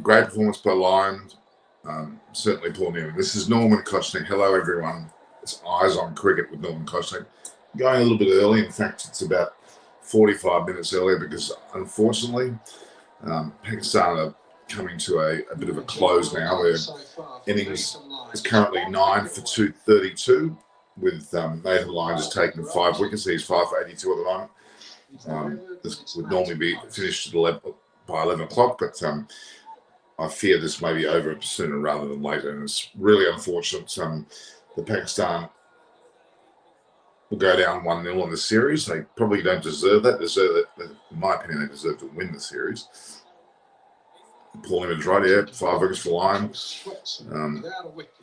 Great performance by Lions. Certainly Paul Newman. This is Norman Koshnick. Hello, everyone. It's Eyes on Cricket with Norman Koshnick. Going a little bit early. In fact, it's about 45 minutes earlier because, unfortunately, Pakistan are coming to a bit of a close now. Their innings is currently 9 for 232, with Nathan Lyon just taking 5 wickets. He's 5 for 82 at the moment. This would normally be finished at by 11 o'clock, but I fear this may be over sooner rather than later, and it's really unfortunate. The Pakistan will go down 1-0 in the series. They probably don't deserve that. In my opinion, they deserve to win the series. Paul Newman's right here, 5 wickets for Lyon.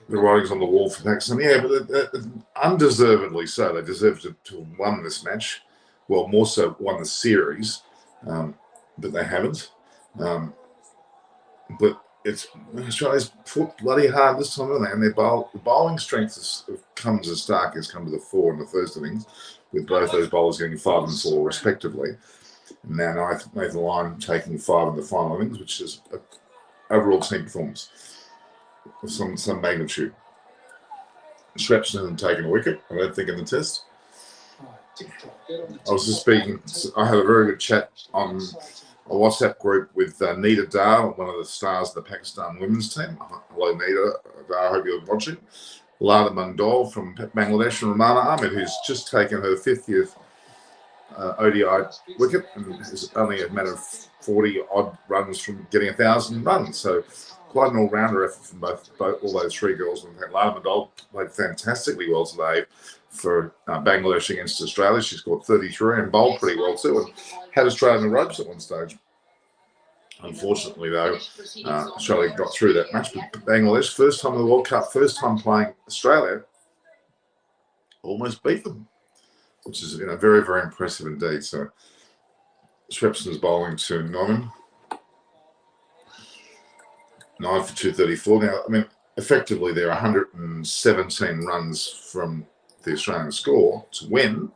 The writing's on the wall for Pakistan. Yeah, but undeservedly so. They deserve to have won this match. Well, more so won the series, but they haven't. But Australia's fought bloody hard this time, and the bowling strength has come to the fore in the first innings, with both those bowlers getting 5 and 4 respectively. And now Nathan Lyon taking 5 in the final innings, which is an overall team performance of some magnitude. Schweppes hasn't taken a wicket, I don't think, in the test. I was just speaking. I had a very good chat on a WhatsApp group with Nita Dar, one of the stars of the Pakistan women's team. Hello, Nita Dar. I hope you're watching. Lada Mandol from Bangladesh, and Ramana Ahmed, who's just taken her 50th ODI wicket and is only a matter of 40-odd runs from getting 1,000 runs. So quite an all-rounder effort from both all those 3 girls. And Lada Mandol played fantastically well today for Bangladesh against Australia. She scored 33 and bowled pretty well too, and had Australia in the ropes at one stage. Unfortunately, though, Australia got through that match. But Bangladesh, first time in the World Cup, first time playing Australia, almost beat them, which is very, very impressive indeed. So Schweppes is bowling to Norman. 9 for 234. Now, I mean, effectively, they're 117 runs from the Australian score to win,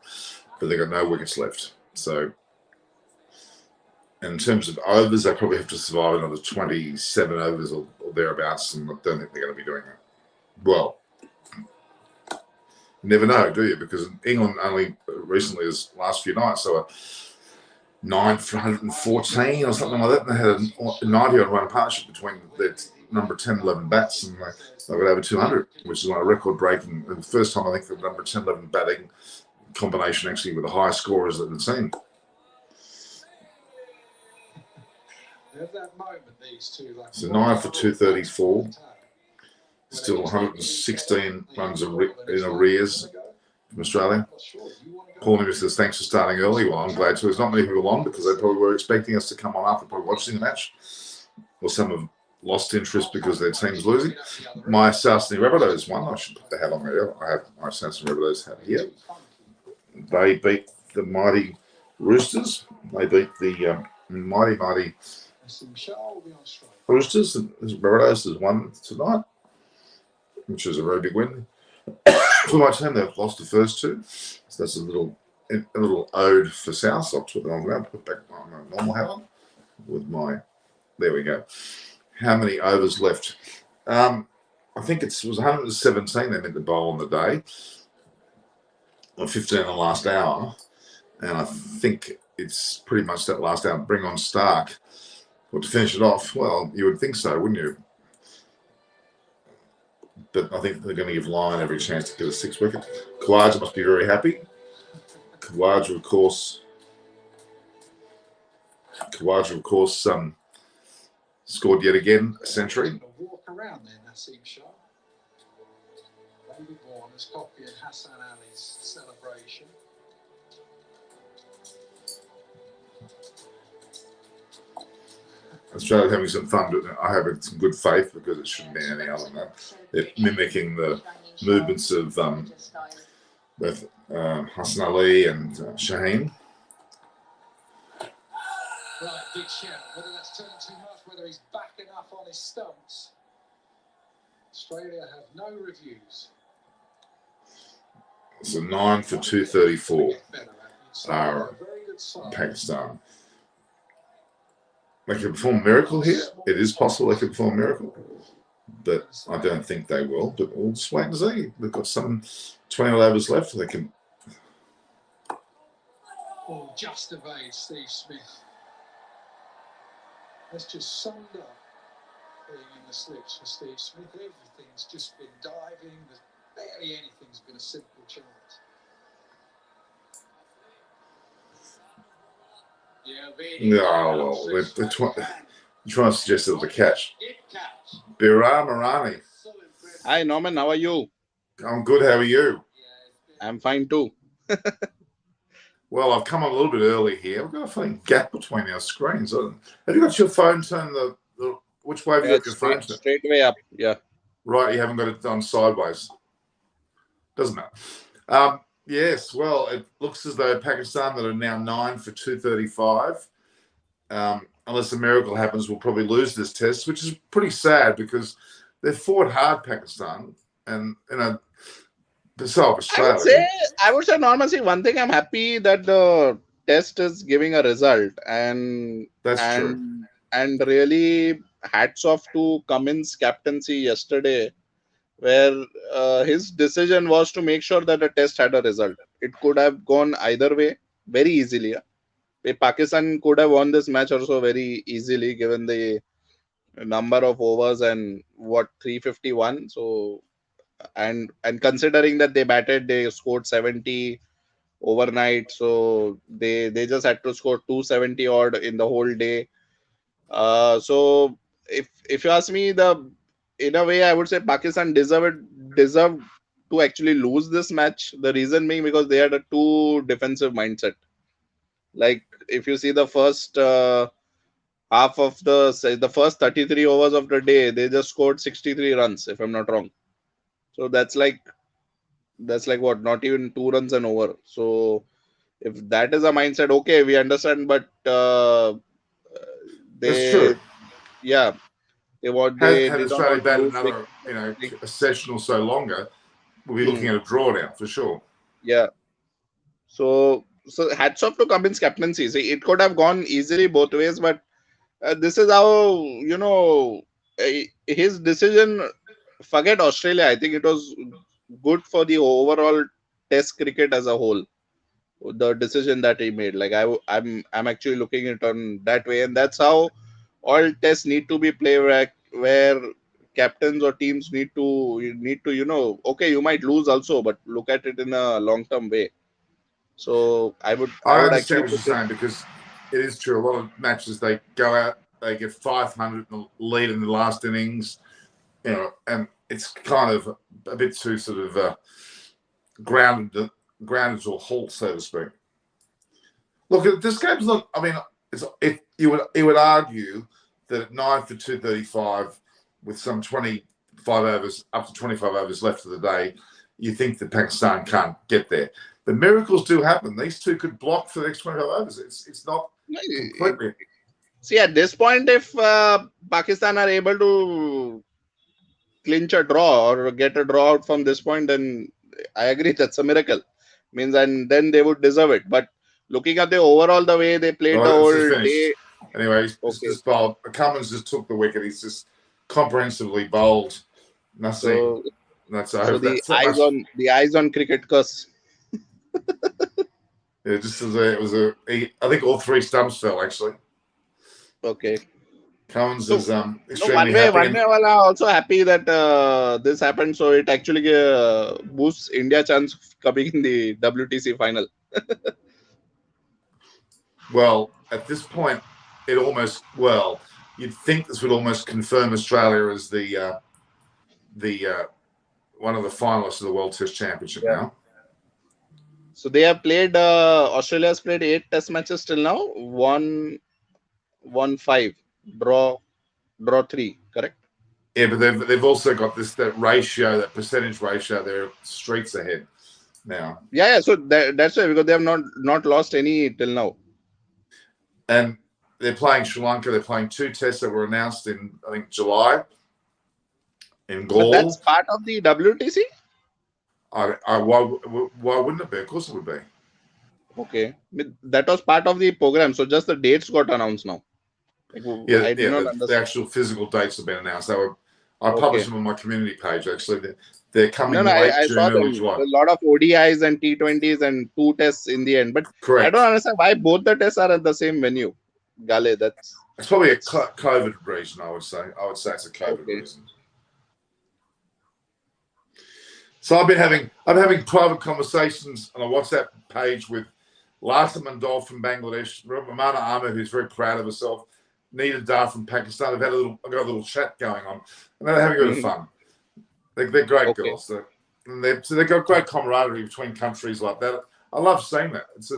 but they've got no wickets left. So in terms of overs, they probably have to survive another 27 overs or thereabouts, and I don't think they're going to be doing that. Well, you never know, do you? Because England only recently, as last few nights, so 9 for 114 or something like that, and they had a 90-odd run partnership between their number 10, 11 bats, and they got over 200, which is like a record-breaking. The first time I think the number 10, 11 batting combination actually with the highest scorers that we've seen. So 9 for 234, still 116 runs in arrears from Australia. Paul Newman says, thanks for starting early. Well, I'm glad to. There's not many people on because they probably were expecting us to come on after probably watching the match. Or some have lost interest because their team's losing. My South Sydney Rabbitohs won. I should put the hat on there. I have my South Sydney Rabbitohs hat here. They beat the mighty Roosters. They beat the mighty Roosters. Rabbitohs has won tonight, which is a very big win. For my team, they've lost the first 2. So that's a little ode for South. I'll put that on there. Put back my normal hat on with my. There we go. How many overs left? I think it was 117 they meant to bowl on the day. Or 15 in the last hour. And I think it's pretty much that last hour. Bring on Stark. Well, to finish it off, well, you would think so, wouldn't you? But I think they're going to give Lyon every chance to get a 6 wicket. Khawaja must be very happy. Khawaja, of course, scored yet again a century. Walk around there, Naseem Shah. David Warren is copying Hassan Ali's celebration. Australia's having some fun, but I have some good faith because it shouldn't be anything other than that. They're mimicking the movements of both Hassan Ali and Shaheen. Right, big shout. Whether that's turning too much, whether he's back enough on his stumps. Australia have no reviews. So 9 for 234 are Pakistan. they could perform a miracle here. It is possible they could perform a miracle, but I don't think they will. But we'll just wait and see. They've got some 20 overs left. They can. Well, just evade Steve Smith. That's just summed up being in the slips for Steve Smith. Everything's just been diving. There's barely anything's been a simple chance. No, well, they're trying to suggest it was a catch. Biram Marani. Hi Norman, how are you? I'm good. How are you? I'm fine too. Well, I've come on a little bit early here. We've got a funny gap between our screens. Have you got your phone turned which way have you got your phone turned? Straight way up. Yeah. Right, you haven't got it done sideways. Doesn't matter. Yes, well, it looks as though Pakistan, that are now 9 for 235, unless a miracle happens, will probably lose this test, which is pretty sad because they've fought hard, Pakistan, and so Australia. I would say Norman, see, one thing I'm happy that the test is giving a result, and That's true. And really hats off to Cummins' captaincy yesterday, where his decision was to make sure that the test had a result. It could have gone either way very easily. Pakistan could have won this match also very easily given the number of overs and 351. So and considering that they scored 70 overnight, so they just had to score 270 odd in the whole day. So if you ask me, in a way I would say Pakistan deserved to actually lose this match. The reason being because they had a too defensive mindset. Like if you see the first half of the first 33 overs of the day, they just scored 63 runs, if I'm not wrong. So that's like what, not even 2 runs and over. So if that is a mindset, okay, we understand, but That's true. yeah, Had did not Australia want to batted lose another, a session or so longer, we'll be looking at a draw now for sure. Yeah. So hats off to Cummins' captaincy. See, it could have gone easily both ways, but this is how, his decision. Forget Australia. I think it was good for the overall Test cricket as a whole. The decision that he made, like I'm actually looking at it on that way, and that's how all tests need to be played, where captains or teams need to okay, you might lose also, but look at it in a long-term way. So I would understand actually what you're saying, because it is true. A lot of matches, they go out, they get 500 in the lead in the last innings, and it's kind of a bit too sort of grounded to a halt, so to speak. Look, this game's not. I mean, you would argue that at 9 for 235, with some 25 overs, up to 25 overs left of the day, you think that Pakistan can't get there. The miracles do happen. These two could block for the next 25 overs. It's not completely. See, at this point, if Pakistan are able to clinch a draw or get a draw out from this point, then I agree that's a miracle. And then they would deserve it. But looking at the overall, the way they played the whole day. Anyway, just bowled. Cummins just took the wicket. He's just comprehensively bowled. Nothing. So that's so the eyes on cricket curse. Yeah, just as I think all 3 stumps fell actually. Okay. Cummins is extremely happy. One way, I'm also happy that this happened, so it actually boosts India chance of coming in the WTC final. Well, at this point, you'd think this would almost confirm Australia as the one of the finalists of the World Test Championship now. So they have played. Australia has played 8 Test matches till now. Won 5, draw 3. Correct. Yeah, but they've also got that percentage ratio. They're streets ahead now. Yeah. So that's why, because they have not lost any till now. And they're playing Sri Lanka. They're playing 2 tests that were announced in, I think, July in Gaul. But that's part of the WTC? Why wouldn't it be? Of course it would be. Okay. That was part of the program. So just the dates got announced now. Like, Yeah, I did yeah. not The understand. actual physical dates have been announced. I published Okay. them on my community page. Actually, they're No, coming no, late I saw June, early them. July. A lot of ODIs and T20s and 2 tests in the end. But I don't Correct. understand why both the tests are at the same venue. Gale, It's probably a that's COVID reason. I would say. I would say it's a COVID okay. reason. So I'm having private conversations on a WhatsApp page with Lata Mandol from Bangladesh, Ramana Ahmed, who's very proud of herself, Nita Dar from Pakistan. I've got a little chat going on, and they're having a bit of Mhm. fun. They're great Okay. girls. They've got great camaraderie between countries like that. I love seeing that. It's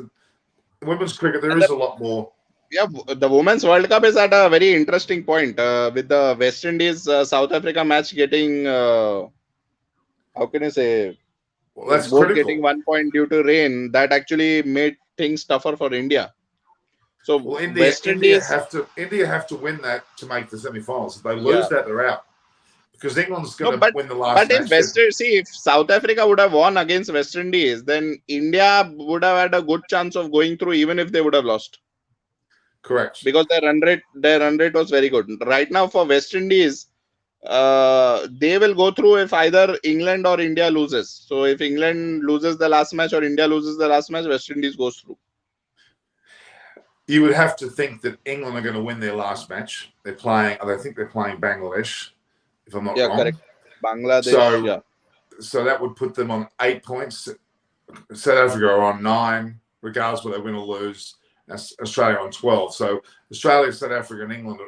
women's cricket. There And is a lot more. yeah, the Women's World Cup is at a very interesting point with the West Indies South Africa match getting, how can I say, Well, that's both getting critical. 1 point due to rain. That actually made things tougher for India. So Well, West Indies, India have to win that to make the semi-finals. If they yeah. lose that, they're out because England's No, going to win the last but if match. see, if South Africa would have won against West Indies, then India would have had a good chance of going through, even if they would have lost, Correct. because their run rate was very good. Right now for West Indies, they will go through if either England or India loses. So if England loses the last match or India loses the last match, West Indies goes through. You would have to think that England are going to win their last match. They're playing. I think they're playing Bangladesh, if I'm not Yeah, wrong. correct. Bangladesh, yeah. So that would put them on 8 points. South Africa are on 9, regardless whether they win or lose. Australia on 12. So Australia, South Africa, and England,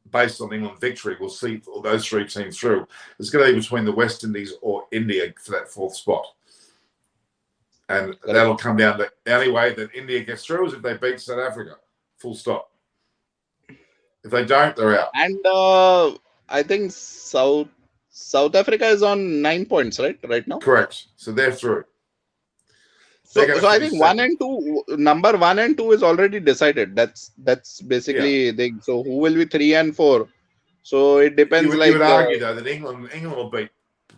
based on England victory, will see all those 3 teams through. It's going to be between the West Indies or India for that 4th spot. And Correct. that'll come down to the only way that India gets through is if they beat South Africa. Full stop. If they don't, they're out. And I think South Africa is on 9 points, right now. Correct. So they're through. So They're going to I finish think 1 second. and 2, number 1 and 2 is already decided. That's basically so who will be 3 and 4. So it depends. You would argue though that England will beat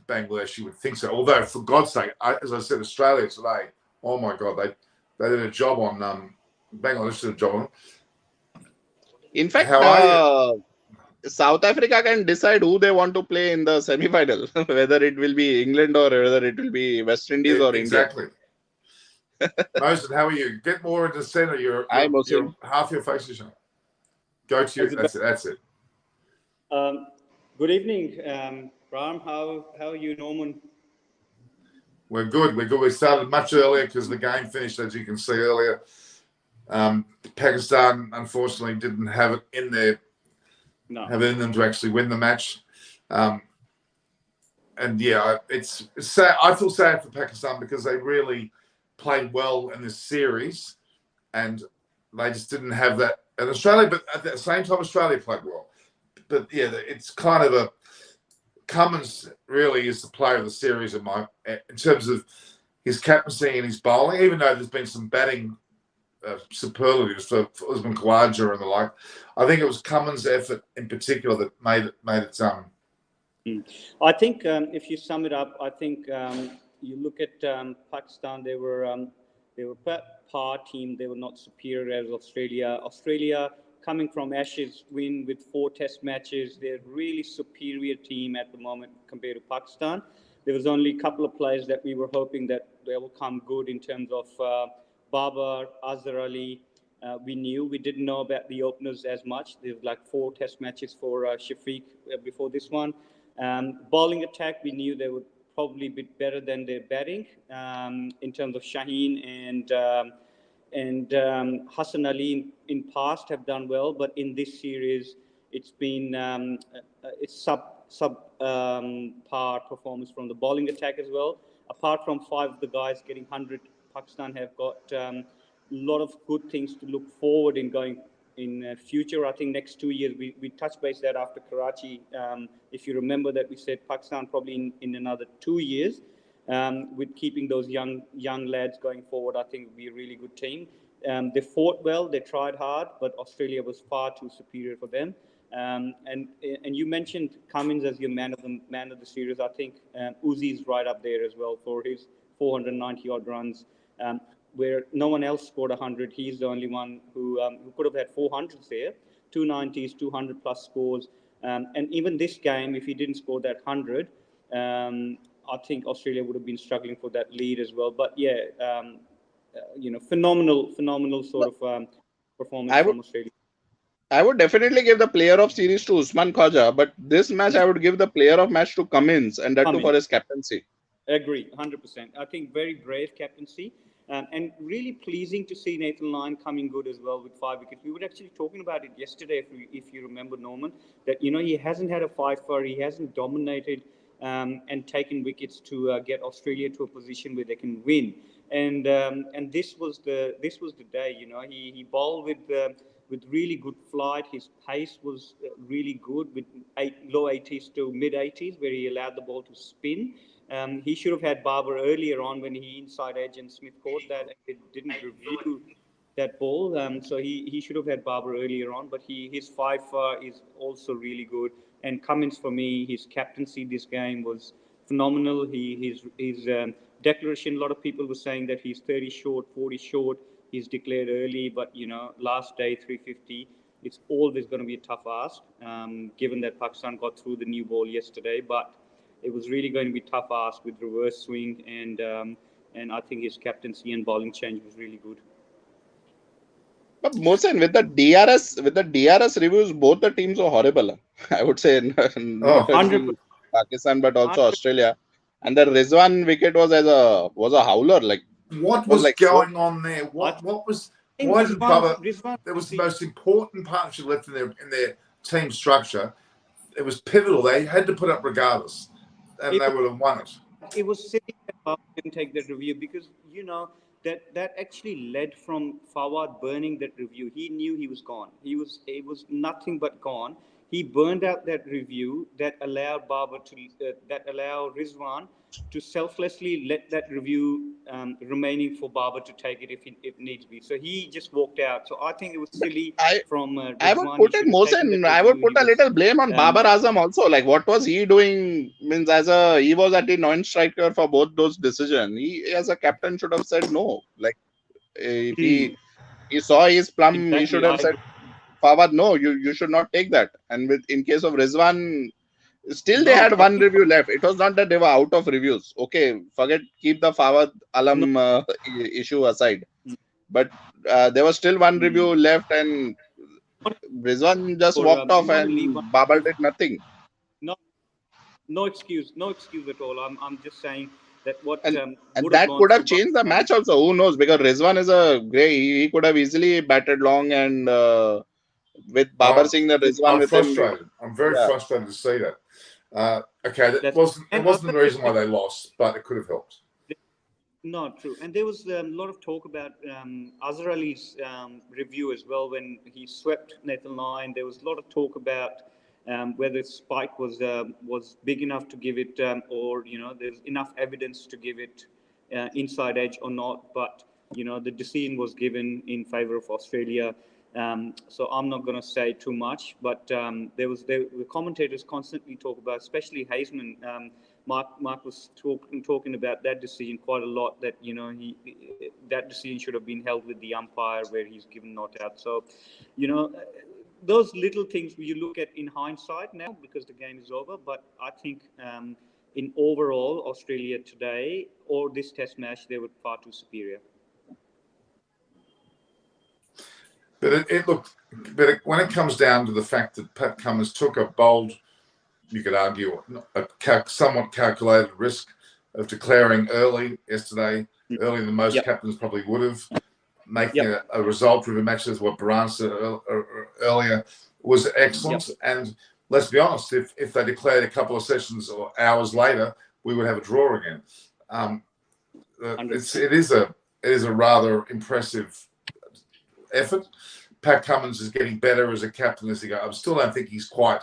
Bangladesh. You would think so. Although for God's sake, as I said, Australia today. Oh my God, they did a job on Bangladesh. Did a job on. In fact, How are you? South Africa can decide who they want to play in the semi-final, whether it will be England or whether it will be West Indies or India. Exactly. Mohsen, how are you? Get more into the center. You're half your face is. Go to you. That's it. Good evening, Ram. How are you, Norman? We're good. We started much earlier because the game finished, as you can see earlier. Pakistan, unfortunately, didn't have it in there. No. Have it in them to actually win the match. And yeah, it's sad. I feel sad for Pakistan because they really played well in this series, and they just didn't have that. And Australia, but at the same time, Australia played well. But yeah, it's kind of a Cummins really is the player of the series in terms of his captaincy and his bowling. Even though there's been some batting superlatives for Usman Khawaja and the like, I think it was Cummins' effort in particular that made it. I think if you sum it up, I think you look at Pakistan. They were par team. They were not superior as Australia. Australia, coming from Ashes win with 4 test matches, they're really superior team at the moment compared to Pakistan. There was only a couple of players that we were hoping that they will come good in terms of Babar, Azhar Ali. We didn't know about the openers as much. There was like 4 test matches for Shafiq before this one. Bowling attack, we knew they would probably be better than their batting in terms of Shaheen and Hassan Ali in past have done well, but in this series it's been it's sub par performance from the bowling attack as well. Apart from 5 of the guys getting 100, Pakistan have got a lot of good things to look forward in going in future. I think next 2 years we touched base that after Karachi. If you remember that we said Pakistan probably in another 2 years. With keeping those young lads going forward, I think it would be a really good team. They fought well, they tried hard, but Australia was far too superior for them. And you mentioned Cummins as your man of the series. I think Uzi's right up there as well for his 490 odd runs, where no one else scored 100. He's the only one who could have had 400s there. 290s, 200 plus scores. And even this game, if he didn't score that 100, I think Australia would have been struggling for that lead as well. But yeah, phenomenal sort of performance from Australia. I would definitely give the player of series to Usman Khawaja, but this match I would give the player of match to Cummins, and that too for his captaincy. Agree, 100%. I think very brave captaincy, and really pleasing to see Nathan Lyon coming good as well with 5 wickets. We were actually talking about it yesterday, if you remember, Norman, that he hasn't had a 5-for, he hasn't dominated and taken wickets to get Australia to a position where they can win. And this was the day. He bowled with really good flight. His pace was really good with low 80s to mid 80s, where he allowed the ball to spin. He should have had Barber earlier on when he inside edge and Smith caught that and didn't review that ball. So he should have had Barber earlier on, but his 5 is also really good. And Cummins, for me, his captaincy this game was phenomenal. His declaration, a lot of people were saying that he's 30 short, 40 short. He's declared early, but last day 350. It's always going to be a tough ask, given that Pakistan got through the new ball yesterday. But it was really going to be a tough ask with reverse swing, and I think his captaincy and bowling change was really good. But Mohsen, with the DRS reviews, both the teams were horrible. I would say not only Pakistan but also 100%. Australia. And the Rizwan wicket was a howler. Like what was going on there? Why did Bubba? There was the most important partnership left in their team structure. It was pivotal. They had to put up regardless, and they would have won it. It was silly that Bubba didn't take that review because that actually led from Fawad burning that review. He knew he was gone. It was nothing but gone. He burned out that review that allowed Rizwan to selflessly let that review remaining for Barber to take it if needs be. So he just walked out. So I think it was silly from Rizwan. I would put it, Mohsen, I would put a little blame on Babar Azam also. Like, what was he doing? Means he was at the non-striker for both those decisions. He, as a captain, should have said no. Like, if he saw his plum, exactly. He should have said, Fawad, no, you should not take that. And in case of Rizwan, still they had one review left. It was not that they were out of reviews. Okay, keep the Fawad Alam issue aside. But there was still one review left, and Rizwan just walked off, and Babal did nothing. No excuse at all. I'm just saying that and that could have changed the match also. Who knows? Because Rizwan is a great. He could have easily batted long, and with Babar seeing that Rizwan I'm with frustrated. him, I'm very frustrated to see that. Okay, it wasn't the reason why they lost, but it could have helped. Not true. And there was a lot of talk about Azhar Ali's review as well when he swept Nathan Lyon. There was a lot of talk about whether Spike was big enough to give it, or there's enough evidence to give it inside edge or not. But the decision was given in favour of Australia. So I'm not going to say too much, but the commentators constantly talk about, especially Hazeman. Mark was talking about that decision quite a lot. That that decision should have been held with the umpire, where he's given not out. So, those little things you look at in hindsight now because the game is over. But I think in overall Australia today or this Test match, they were far too superior. But when it comes down to the fact that Pat Cummins took a bold, you could argue, a somewhat calculated risk of declaring early yesterday, earlier than most captains probably would have, making a result-driven match, as what Baran said earlier, was excellent. And let's be honest, if they declared a couple of sessions or hours later, we would have a draw again. It is a rather impressive effort. Pat Cummins is getting better as a captain as he goes. I still don't think he's quite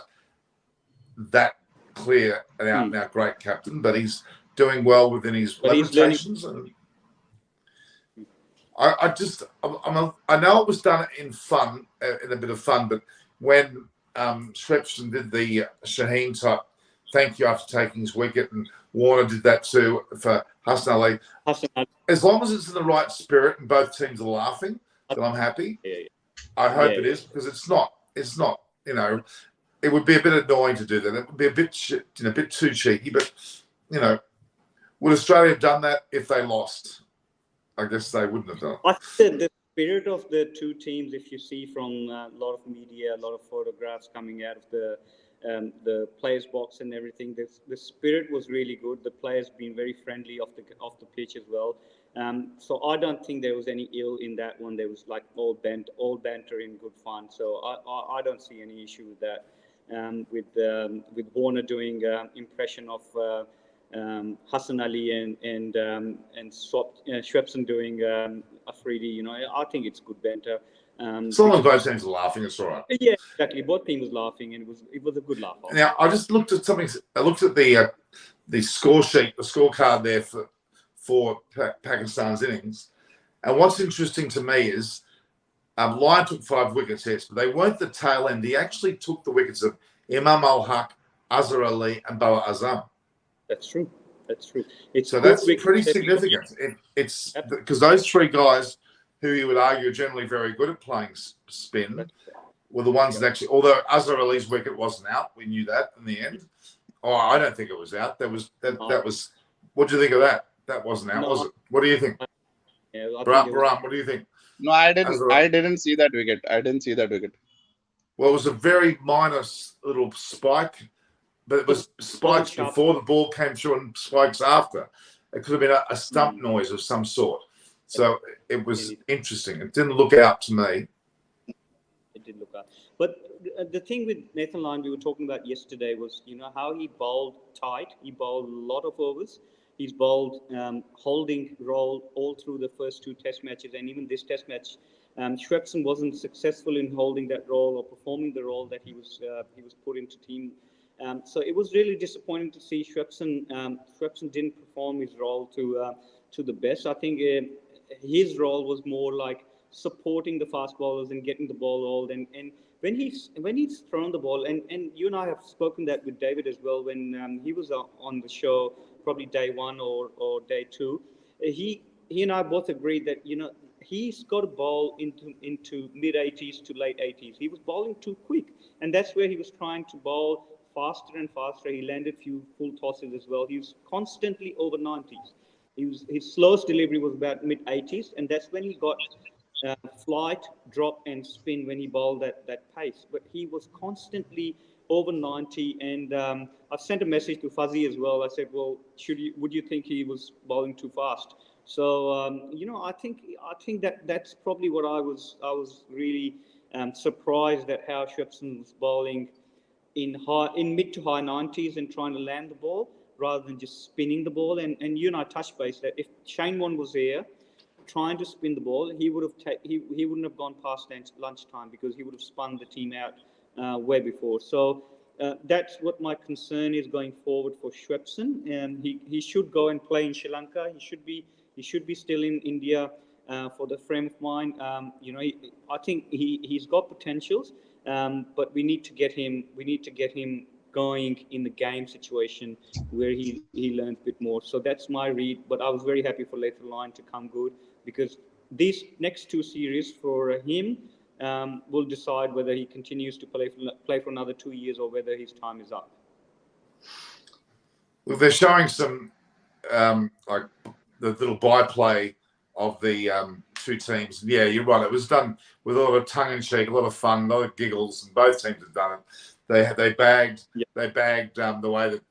that clear and out great captain, but he's doing well within his limitations. And I know it was done in a bit of fun, but when Swepson did the Shaheen type thank you after taking his wicket, and Warner did that too for Hassan Ali. As long as it's in the right spirit and both teams are laughing, then I'm happy. I hope it is, because it's not it's not, you know, it would be a bit annoying to do that. It would be a bit, you know, a bit too cheeky. But, you know, would Australia have done that if they lost? I guess they wouldn't have done. I think the spirit of the two teams, if you see from a lot of media, a lot of photographs coming out of the players' box and everything, the spirit was really good. The players been very friendly off the pitch as well. So I don't think there was any ill in that one. There was like all banter in good fun. So I don't see any issue with that. With Warner doing impression of Hassan Ali and Schwepson doing Afridi, you know, I think it's good banter. As long as both teams are laughing, it's all right. Yeah, exactly. Both teams was laughing, and it was a good laugh. Now, I just looked at something. I looked at the score sheet, the scorecard there for Pakistan's innings. And what's interesting to me is Lyon took 5 wickets, yes, but they weren't the tail end. He actually took the wickets of Imam Al-Haq, Azhar Ali, and Babar Azam. That's true. That's true. So that's pretty significant. It's because those 3 guys, who you would argue are generally very good at playing spin, were the ones that actually, although Azhar Ali's wicket wasn't out, we knew that in the end. Oh, I don't think it was out. That was, what do you think of that? That wasn't out, was it? What do you think? Yeah, Baram, what do you think? No, I didn't see that wicket. I didn't see that wicket. Well, it was a very minor little spike, but it was spikes before the ball came through and spikes after. It could have been a stump noise of some sort. So it was interesting. It didn't look out to me. It did look out. But the thing with Nathan Lyon we were talking about yesterday was, you know, how he bowled tight. He bowled a lot of overs. He's bowled holding role all through the first 2 test matches, and even this test match. Schwepson wasn't successful in holding that role or performing the role that he was put into team. So it was really disappointing to see Schwepson. Schwepson didn't perform his role to the best. I think his role was more like supporting the fast bowlers and getting the ball rolled. And when he's thrown the ball, and you and I have spoken that with David as well when he was on the show, probably day 1 or day 2, he and I both agreed that, you know, he's got a bowl into mid-80s to late 80s. He was bowling too quick, and that's where he was trying to bowl faster and faster. He landed a few full tosses as well. He was constantly over 90s. His slowest delivery was about mid-80s, and that's when he got flight, drop, and spin when he bowled that pace. But he was constantly over 90, and I've sent a message to Fuzzy as well. I said, well, would you think he was bowling too fast? So you know, I think that's probably what I was really surprised at how Schwepson was bowling in mid to high 90s and trying to land the ball rather than just spinning the ball. And you and I touched base that if Shane Warne was there trying to spin the ball, he wouldn't have gone past lunchtime because he would have spun the team out way before. So that's what my concern is going forward for Schwepson. And he should go and play in Sri Lanka. He should be still in India for the frame of mind. You know, I think he's got potentials, but we need to get him going in the game situation where he learns a bit more. So that's my read. But I was very happy for Nathan Lyon to come good, because these next 2 series for him will decide whether he continues to play for another 2 years or whether his time is up. Well, they're showing some like the little byplay of the 2 teams. Yeah, you're right. It was done with a lot of tongue in cheek, a lot of fun, a lot of giggles, and both teams have done it. They bagged the way that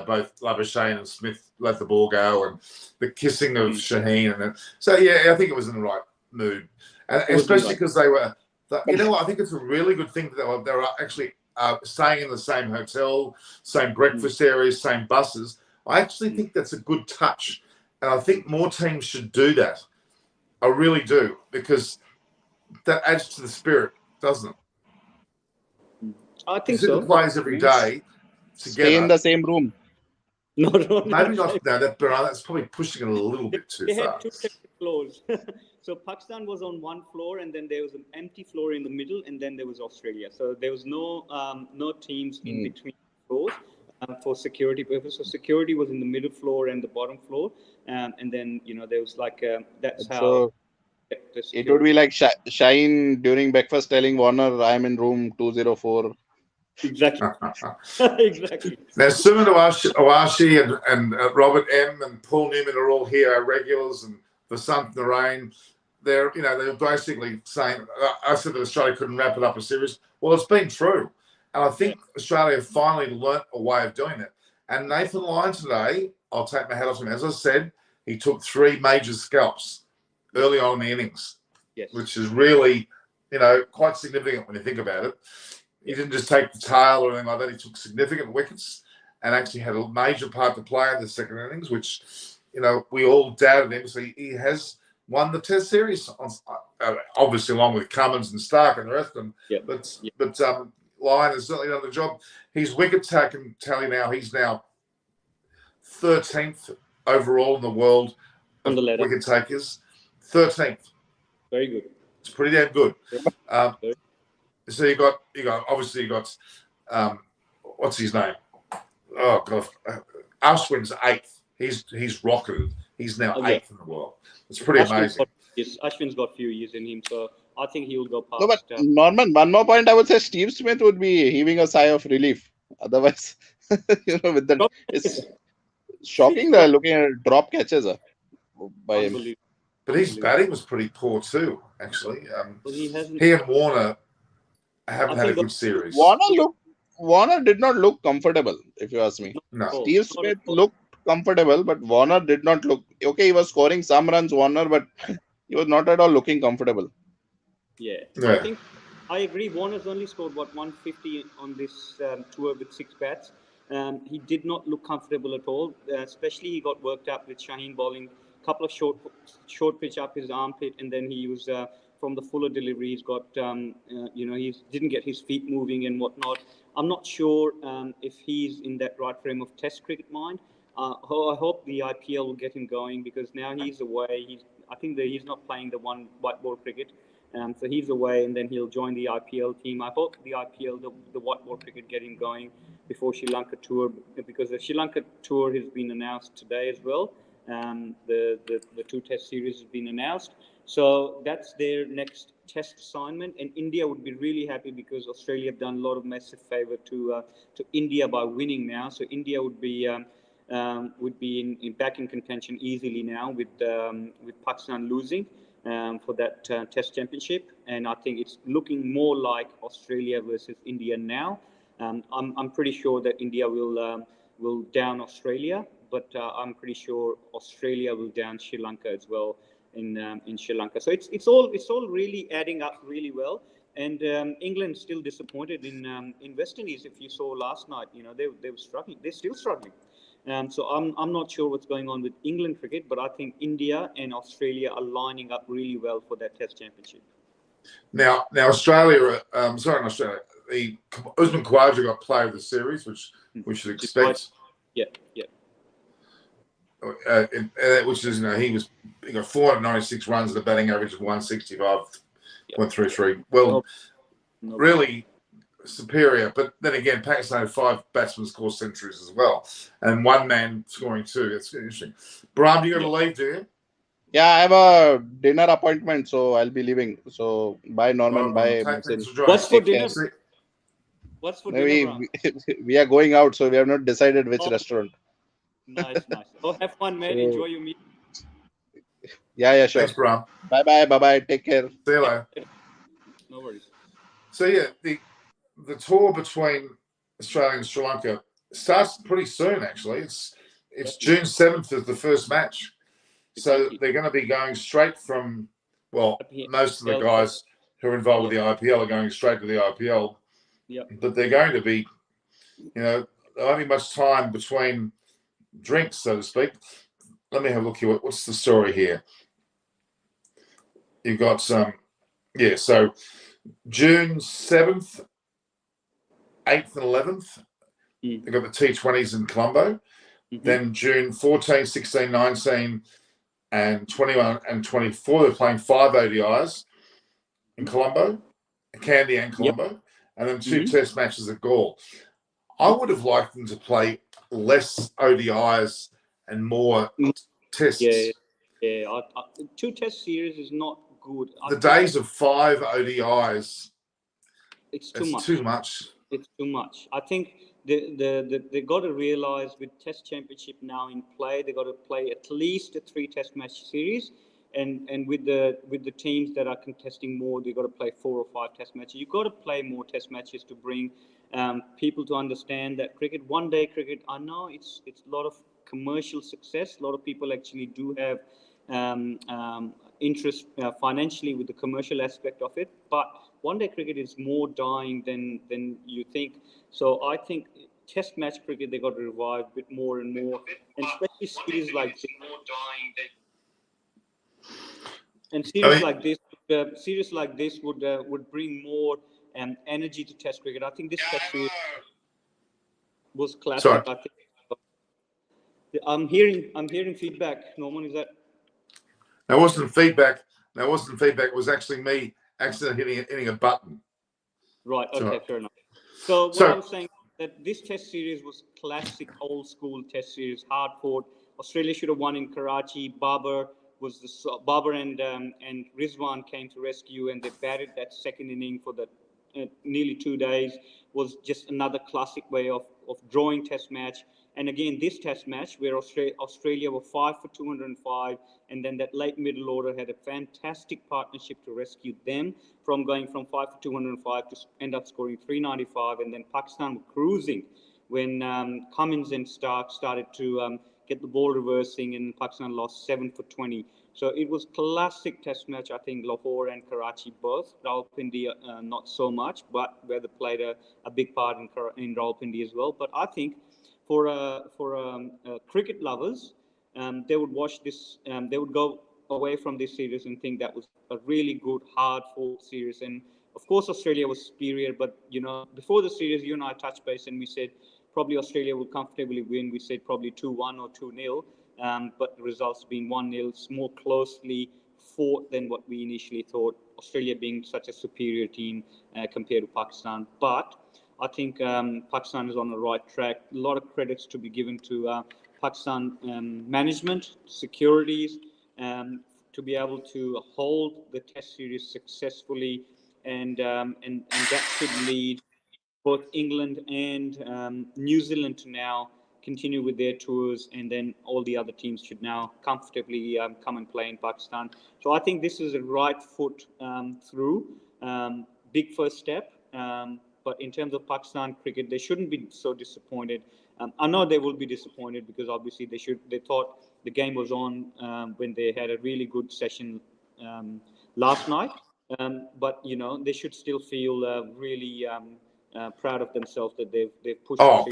both Labuschagne and Smith let the ball go, and the kissing of Shaheen, and so yeah, I think it was in the right mood, and especially because they were. You know what? I think it's a really good thing that they were actually staying in the same hotel, same breakfast areas, same buses. I actually think that's a good touch, and I think more teams should do that. I really do, because that adds to the spirit, doesn't it? I think so. The players every day together. Stay in the same room. No, maybe not. No, that's probably pushing it a little bit too far. They had 2 separate floors. So Pakistan was on one floor, and then there was an empty floor in the middle, and then there was Australia. So there was no teams in between floors for security purposes. So security was in the middle floor and the bottom floor, and then, you know, there was like that's how the It security. would be like Shine during breakfast telling Warner, "I'm in room 204." Exactly. Exactly. Now, similar to Awashi and Robert M. and Paul Newman are all here, our regulars, and Vasant Narain. They're basically saying, I said that Australia couldn't wrap it up a series. Well, it's been true. And I think Australia have finally learnt a way of doing it. And Nathan Lyon today, I'll take my hat off to him. As I said, he took 3 major scalps early on in the innings, Yes. which is really, quite significant when you think about it. He didn't just take the tail or anything like that. He took significant wickets and actually had a major part to play in the second innings, which, we all doubted him. So he has won the Test series, obviously along with Cummins and Stark and the rest of them. Yep. But Lyon has certainly done the job. His wicket tally now, he's now 13th overall in the world on the ladder. Wicket takers. 13th. Very good. It's pretty damn good. Very So you got what's his name? Oh god, Ashwin's 8th. He's rocketed. He's now 8th in the world. It's pretty amazing. Yes, Ashwin's got a few years in him, so I think he will go past. No, but Norman, one more point. I would say Steve Smith would be heaving a sigh of relief. Otherwise, with that, it's shocking that looking at drop catches by him. But his batting was pretty poor too, actually. Well, he and Warner haven't had a good series. Warner did not look comfortable, if you ask me. No. Steve Smith looked comfortable, but Warner did not look. Okay, he was scoring some runs, Warner, but he was not at all looking comfortable. Yeah. I think I agree. Warner's only scored 150 on this tour with 6 bats. He did not look comfortable at all. Especially he got worked up with Shaheen bowling a couple of short pitch up his armpit, and then he was from the fuller delivery. He's got he didn't get his feet moving and whatnot. I'm not sure if he's in that right frame of Test cricket mind. I hope the IPL will get him going, because now he's away. I think that he's not playing the one white ball cricket. So he's away, and then he'll join the IPL team. I hope the IPL, the white ball cricket, get him going before Sri Lanka tour, because the Sri Lanka tour has been announced today as well. The 2 Test series has been announced. So that's their next Test assignment, and India would be really happy because Australia have done a lot of massive favour to India by winning now. So India would be back in contention easily now with Pakistan losing for that Test championship, and I think it's looking more like Australia versus India now. I'm pretty sure that India will down Australia, but I'm pretty sure Australia will down Sri Lanka as well in Sri Lanka. So it's all really adding up really well. And England still disappointed in West Indies. If you saw last night, they were struggling. They're still struggling. So I'm not sure what's going on with England cricket, but I think India and Australia are lining up really well for that Test championship. Now Australia, the Usman Khawaja got player of the series, which we should expect. Yeah. Which is, he got 496 runs at a batting average of 165.33. Well, really superior. But then again, Pakistan had 5 batsmen score centuries as well, and 1 man scoring 2. That's interesting. Brahm, you got to leave, do you? Yeah, I have a dinner appointment, so I'll be leaving. So bye, Norman. Bye, Mohsin. What's for dinner? What's for dinner? We are going out, so we have not decided which restaurant. Nice. Oh, have fun, man. Enjoy your meal. Yeah, sure. Thanks, Brahm. Bye. Take care. See you later. No worries. So yeah, the tour between Australia and Sri Lanka starts pretty soon. Actually, it's June 7th is the first match. So they're going to be going straight from, most of the guys who are involved with the IPL are going straight to the IPL. Yeah. But they're going to be, there won't be much time between drinks, so to speak. Let me have a look here. What's the story here? You've got so June 7th, 8th and 11th, they've got the T20s in Colombo. Then June 14, 16, 19, and 21 and 24, they're playing 5 ODIs in Colombo, Kandy and Colombo, and then 2 Test matches at Galle. I would have liked them to play less ODIs and more Tests. Yeah. 2 Test series is not good. The days of 5 ODIs, It's too it's much. too much. It's too much. I think they got to realize with Test Championship now in play, they got to play at least a 3 Test match series, and with the teams that are contesting more, they got to play 4 or 5 Test matches. You got to play more Test matches to bring people to understand that cricket, one day cricket. I know it's a lot of commercial success. A lot of people actually do have interest financially with the commercial aspect of it, but one day cricket is more dying than you think. So I think Test match cricket they got to revive a bit more and more, and especially series like this. And series like this would bring more energy to Test cricket. I think this Test series was classic. Sorry. I think I'm hearing feedback. Norman, is that? That wasn't feedback. It was actually me accidentally hitting a button. Right. Okay. Fair enough. So what I was saying that this Test series was classic, old school Test series, hard fought. Australia should have won in Karachi. Babar and Rizwan came to rescue, and they batted that second inning for the nearly 2 days. Was just another classic way of drawing Test match. And again, this Test match where Australia were 5 for 205, and then that late middle order had a fantastic partnership to rescue them from going from 5 for 205 to end up scoring 395, and then Pakistan were cruising when Cummins and Stark started to get the ball reversing, and Pakistan lost 7 for 20. So it was classic Test match. I think Lahore and Karachi both. Rawalpindi not so much, but where they played a big part in Rawalpindi as well. But I think for cricket lovers, they would watch this. They would go away from this series and think that was a really good, hard-fought series. And of course, Australia was superior. But before the series, you and I touched base, and we said probably Australia will comfortably win. We said probably 2-1 or 2-0. But the results being 1-0, it's more closely fought than what we initially thought. Australia being such a superior team compared to Pakistan, but I think Pakistan is on the right track. A lot of credits to be given to Pakistan management, securities, to be able to hold the Test series successfully, and that should lead both England and New Zealand to now continue with their tours, and then all the other teams should now comfortably come and play in Pakistan. So I think this is a right foot through. Big first step. But in terms of Pakistan cricket, they shouldn't be so disappointed. I know they will be disappointed because obviously they thought the game was on when they had a really good session last night. But they should still feel really proud of themselves that they've pushed. Oh,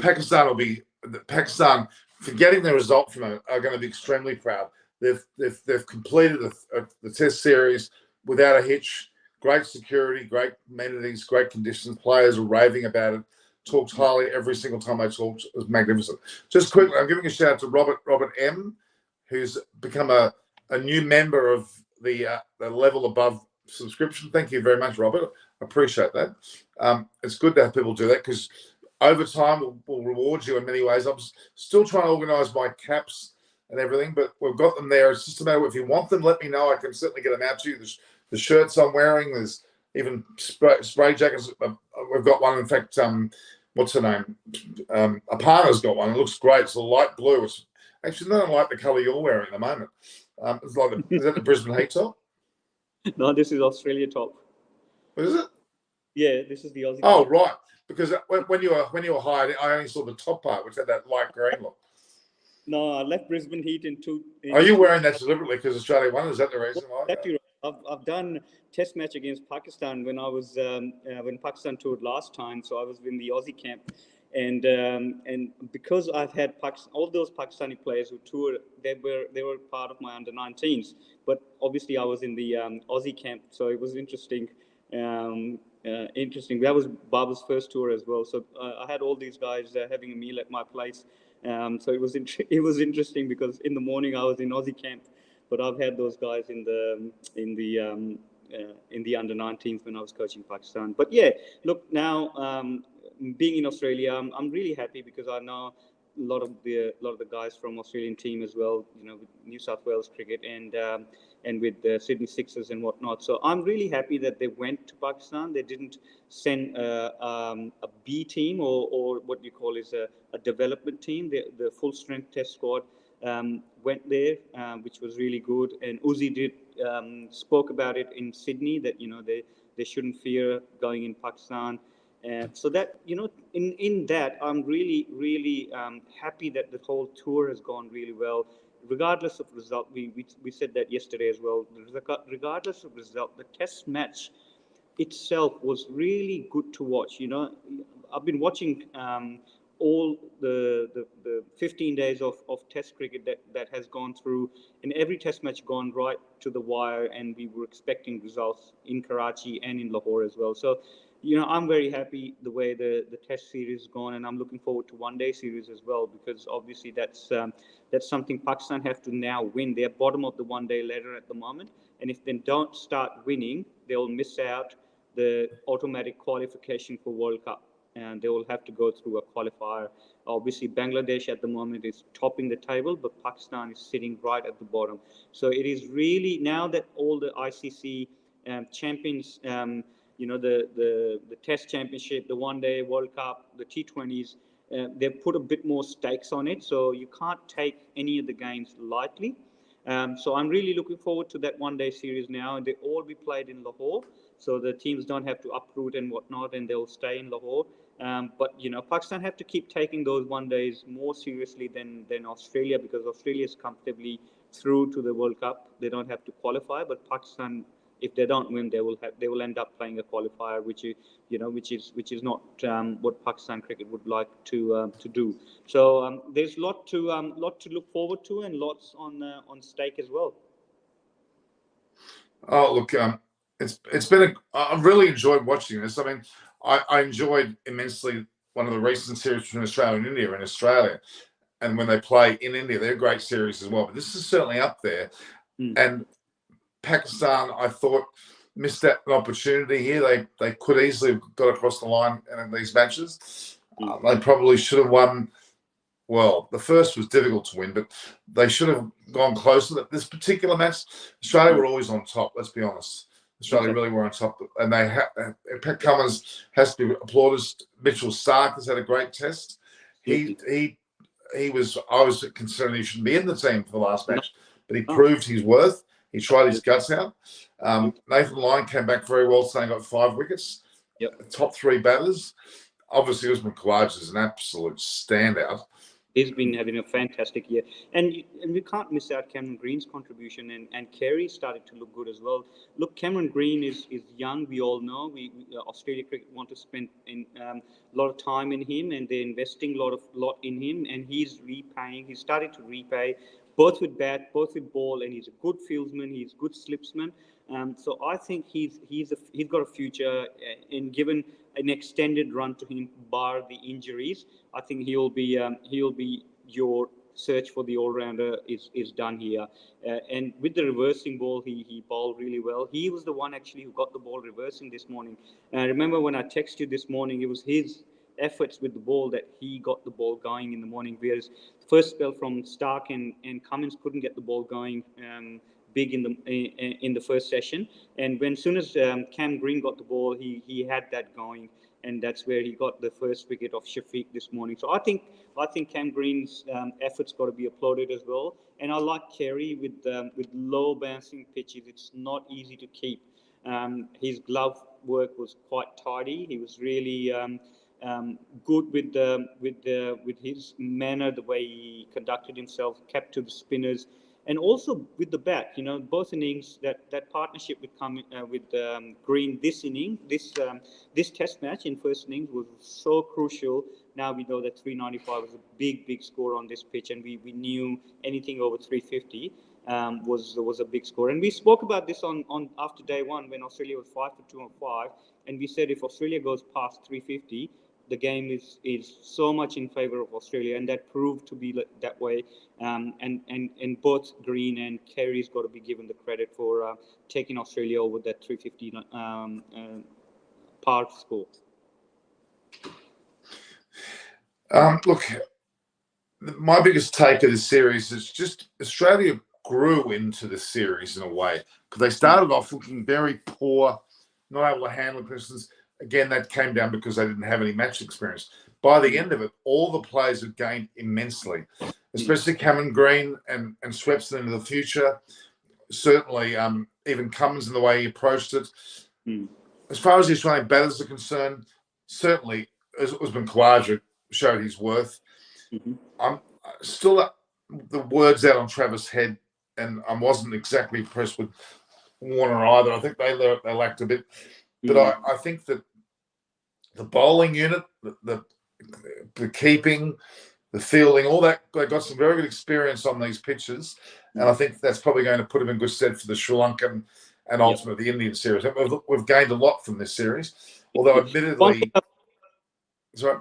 Pakistan for getting the result from it are going to be extremely proud. They've completed the Test series without a hitch. Great security, great amenities, great conditions. Players are raving about it. Talked highly every single time they talked. It was magnificent. Just quickly, I'm giving a shout out to Robert M, who's become a new member of the level above subscription. Thank you very much, Robert. I appreciate that. It's good to have people do that because over time we'll reward you in many ways. I'm still trying to organise my caps and everything, but we've got them there. It's just a matter of if you want them, let me know. I can certainly get them out to you. The shirts I'm wearing, there's even spray jackets. We've got one. In fact, what's her name? Aparna's got one. It looks great. It's a light blue. It's actually not like the colour you're wearing at the moment. It's like is that the Brisbane Heat top? No, this is Australia top. What is it? Yeah, this is the Aussie. Oh, top. right. Because when you were hired, I only saw the top part, which had that light green look. No, I left Brisbane Heat in two. Are you wearing that deliberately because Australia won? Is that the reason why? Exactly right. I've done Test match against Pakistan when I was when Pakistan toured last time. So I was in the Aussie camp, and because I've had all those Pakistani players who toured, they were part of my under-19s. But obviously I was in the Aussie camp, so it was interesting. Interesting. That was Baba's first tour as well. So I had all these guys having a meal at my place. So it was interesting because in the morning I was in Aussie camp, but I've had those guys in the under-19s when I was coaching Pakistan. But yeah, look now being in Australia, I'm really happy because I know a lot of the guys from Australian team as well. With New South Wales cricket, and and with the Sydney Sixers and whatnot. So I'm really happy that they went to Pakistan. They didn't send a B team or what you call is a development team. The full strength test squad went there, which was really good. And Uzi did spoke about it in Sydney that they shouldn't fear going in Pakistan. So that in that I'm really happy that the whole tour has gone really well, regardless of result. We said that yesterday as well. Regardless of result, the test match itself was really good to watch. I've been watching all the 15 days of Test cricket that has gone through, and every Test match gone right to the wire, and we were expecting results in Karachi and in Lahore as well. So, I'm very happy the way the Test series has gone, and I'm looking forward to one-day series as well, because obviously that's something Pakistan have to now win. They're bottom of the one-day ladder at the moment, and if they don't start winning, they'll miss out the automatic qualification for World Cup, and they will have to go through a qualifier. Obviously, Bangladesh at the moment is topping the table, but Pakistan is sitting right at the bottom. So it is really, now that all the ICC champions, the Test Championship, the One Day World Cup, the T20s, they've put a bit more stakes on it, so you can't take any of the games lightly. So I'm really looking forward to that one-day series now, and they all be played in Lahore, so the teams don't have to uproot and whatnot, and they'll stay in Lahore. But Pakistan have to keep taking those one days more seriously than Australia, because Australia is comfortably through to the World Cup. They don't have to qualify, but Pakistan, if they don't win, they will end up playing a qualifier, which is not what Pakistan cricket would like to do. So there's lot to look forward to, and lots on stake as well. Oh, look, it's been I've really enjoyed watching this. I mean, I enjoyed immensely one of the recent series between Australia and India in Australia, and when they play in India, they're great series as well. But this is certainly up there. And Pakistan, I thought, missed out an opportunity here. They could easily have got across the line in these matches. They probably should have won. Well, the first was difficult to win, but they should have gone closer. This particular match, Australia were always on top. Let's be honest. Australia really were on top, and Pat Cummins has to be applauded. Mitchell Stark has had a great test. He was. I was concerned he shouldn't be in the team for the last match, but he proved his worth. He tried his guts out. Nathan Lyon came back very well, saying got 5 wickets. Top 3 batters. Obviously, Usman Khawaja is an absolute standout. He's been having a fantastic year, and we can't miss out Cameron Green's contribution, and Carey started to look good as well. Look, Cameron Green is young. We all know. We Australia cricket want to spend a lot of time in him, and they're investing a lot in him, and he's repaying. He's started to repay, both with bat, both with ball, and he's a good fieldsman. He's a good slipsman. So I think he's got a future, and given an extended run to him, bar the injuries, I think he'll be your search for the all-rounder is done here. And with the reversing ball, he bowled really well. He was the one actually who got the ball reversing this morning. And I remember when I texted you this morning, it was his efforts with the ball that he got the ball going in the morning, whereas the first spell from Stark and Cummins couldn't get the ball going big in the first session, and when soon as Cam Green got the ball, he had that going, and that's where he got the first wicket of Shafiq this morning. So I think Cam Green's efforts got to be applauded as well. And I like Carey with low bouncing pitches. It's not easy to keep. His glove work was quite tidy. He was really good with his manner, the way he conducted himself, kept to the spinners. And also with the bat, both innings, that partnership with Green this inning, this Test match in first innings was so crucial. Now we know that 395 was a big score on this pitch, and we knew anything over 350 was a big score. And we spoke about this on after day one when Australia was 5 for 205, and we said if Australia goes past 350, the game is so much in favour of Australia, and that proved to be that way. And both Green and Carey's got to be given the credit for taking Australia over that 350 par score. Look, my biggest take of this series is just Australia grew into the series in a way, because they started off looking very poor, not able to handle questions. Again, that came down because they didn't have any match experience. By the end of it, all the players have gained immensely, especially Cameron Green and Swepson into the future. Certainly, even Cummins in the way he approached it. As far as the Australian batters are concerned, certainly Usman Khawaja showed his worth. I'm still the words out on Travis Head, and I wasn't exactly impressed with Warner either. I think they lacked a bit. But I think that the bowling unit, the keeping, the fielding, all that, they got some very good experience on these pitches. And I think that's probably going to put them in good stead for the Sri Lankan and ultimately the Indian series. We've gained a lot from this series, although admittedly... Sorry?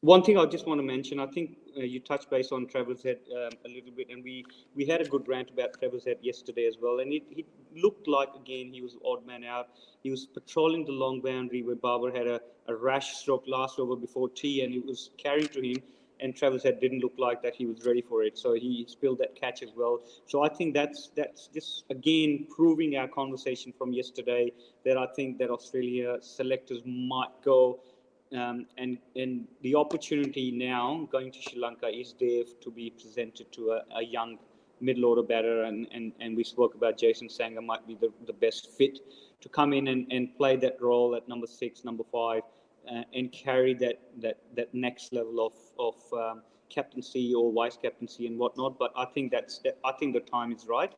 One thing I just want to mention, I think you touched base on Travis Head a little bit, and we had a good rant about Travis Head yesterday as well. And he looked like, again, he was odd man out. He was patrolling the long boundary where Babar had a rash stroke last over before tea, and it was carrying to him. And Travis Head didn't look like that he was ready for it, so he spilled that catch as well. So I think that's just again proving our conversation from yesterday that I think that Australia selectors might go. And the opportunity now going to Sri Lanka is there to be presented to a young middle order batter, and we spoke about Jason Sangha might be the best fit to come in and play that role at number 6, number 5, and carry that next level of captaincy or vice captaincy and whatnot. But I think the time is right.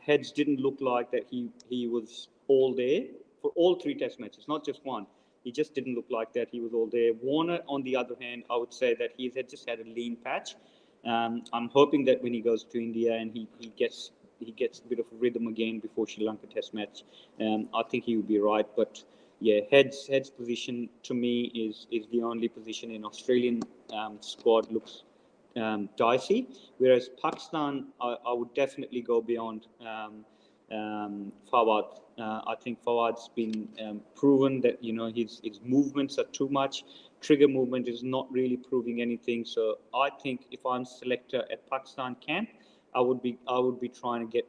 Heads didn't look like that he was all there for all 3 test matches, not just one. He just didn't look like that. He was all there. Warner, on the other hand, I would say that he had just had a lean patch. I'm hoping that when he goes to India and he gets a bit of a rhythm again before Sri Lanka Test match, I think he will be right. But yeah, Head's position to me is the only position in Australian squad looks dicey. Whereas Pakistan, I would definitely go beyond Fawad. I think Fawad's been proven that his movements are too much. Trigger movement is not really proving anything. So I think if I'm selector at Pakistan camp, I would be trying to get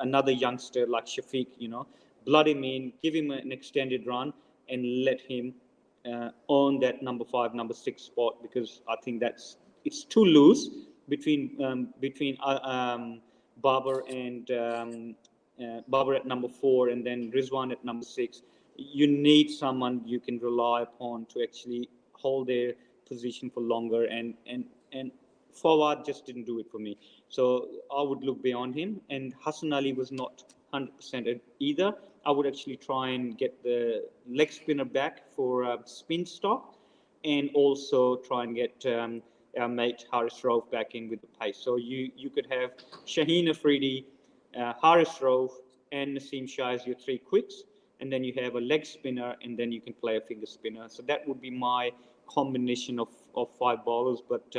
another youngster like Shafiq. Blood him in, give him an extended run, and let him own that number 5, number 6 spot, because I think it's too loose between Babar and Babar at number 4, and then Rizwan at number 6. You need someone you can rely upon to actually hold their position for longer, and Fawad just didn't do it for me. So I would look beyond him, and Hassan Ali was not 100% either. I would actually try and get the leg spinner back for spin stop, and also try and get our mate Haris Rauf back in with the pace. So you could have Shaheen Afridi, Haris Rauf, and Naseem Shah as your 3 quicks, and then you have a leg spinner, and then you can play a finger spinner. So that would be my combination of 5 bowlers. But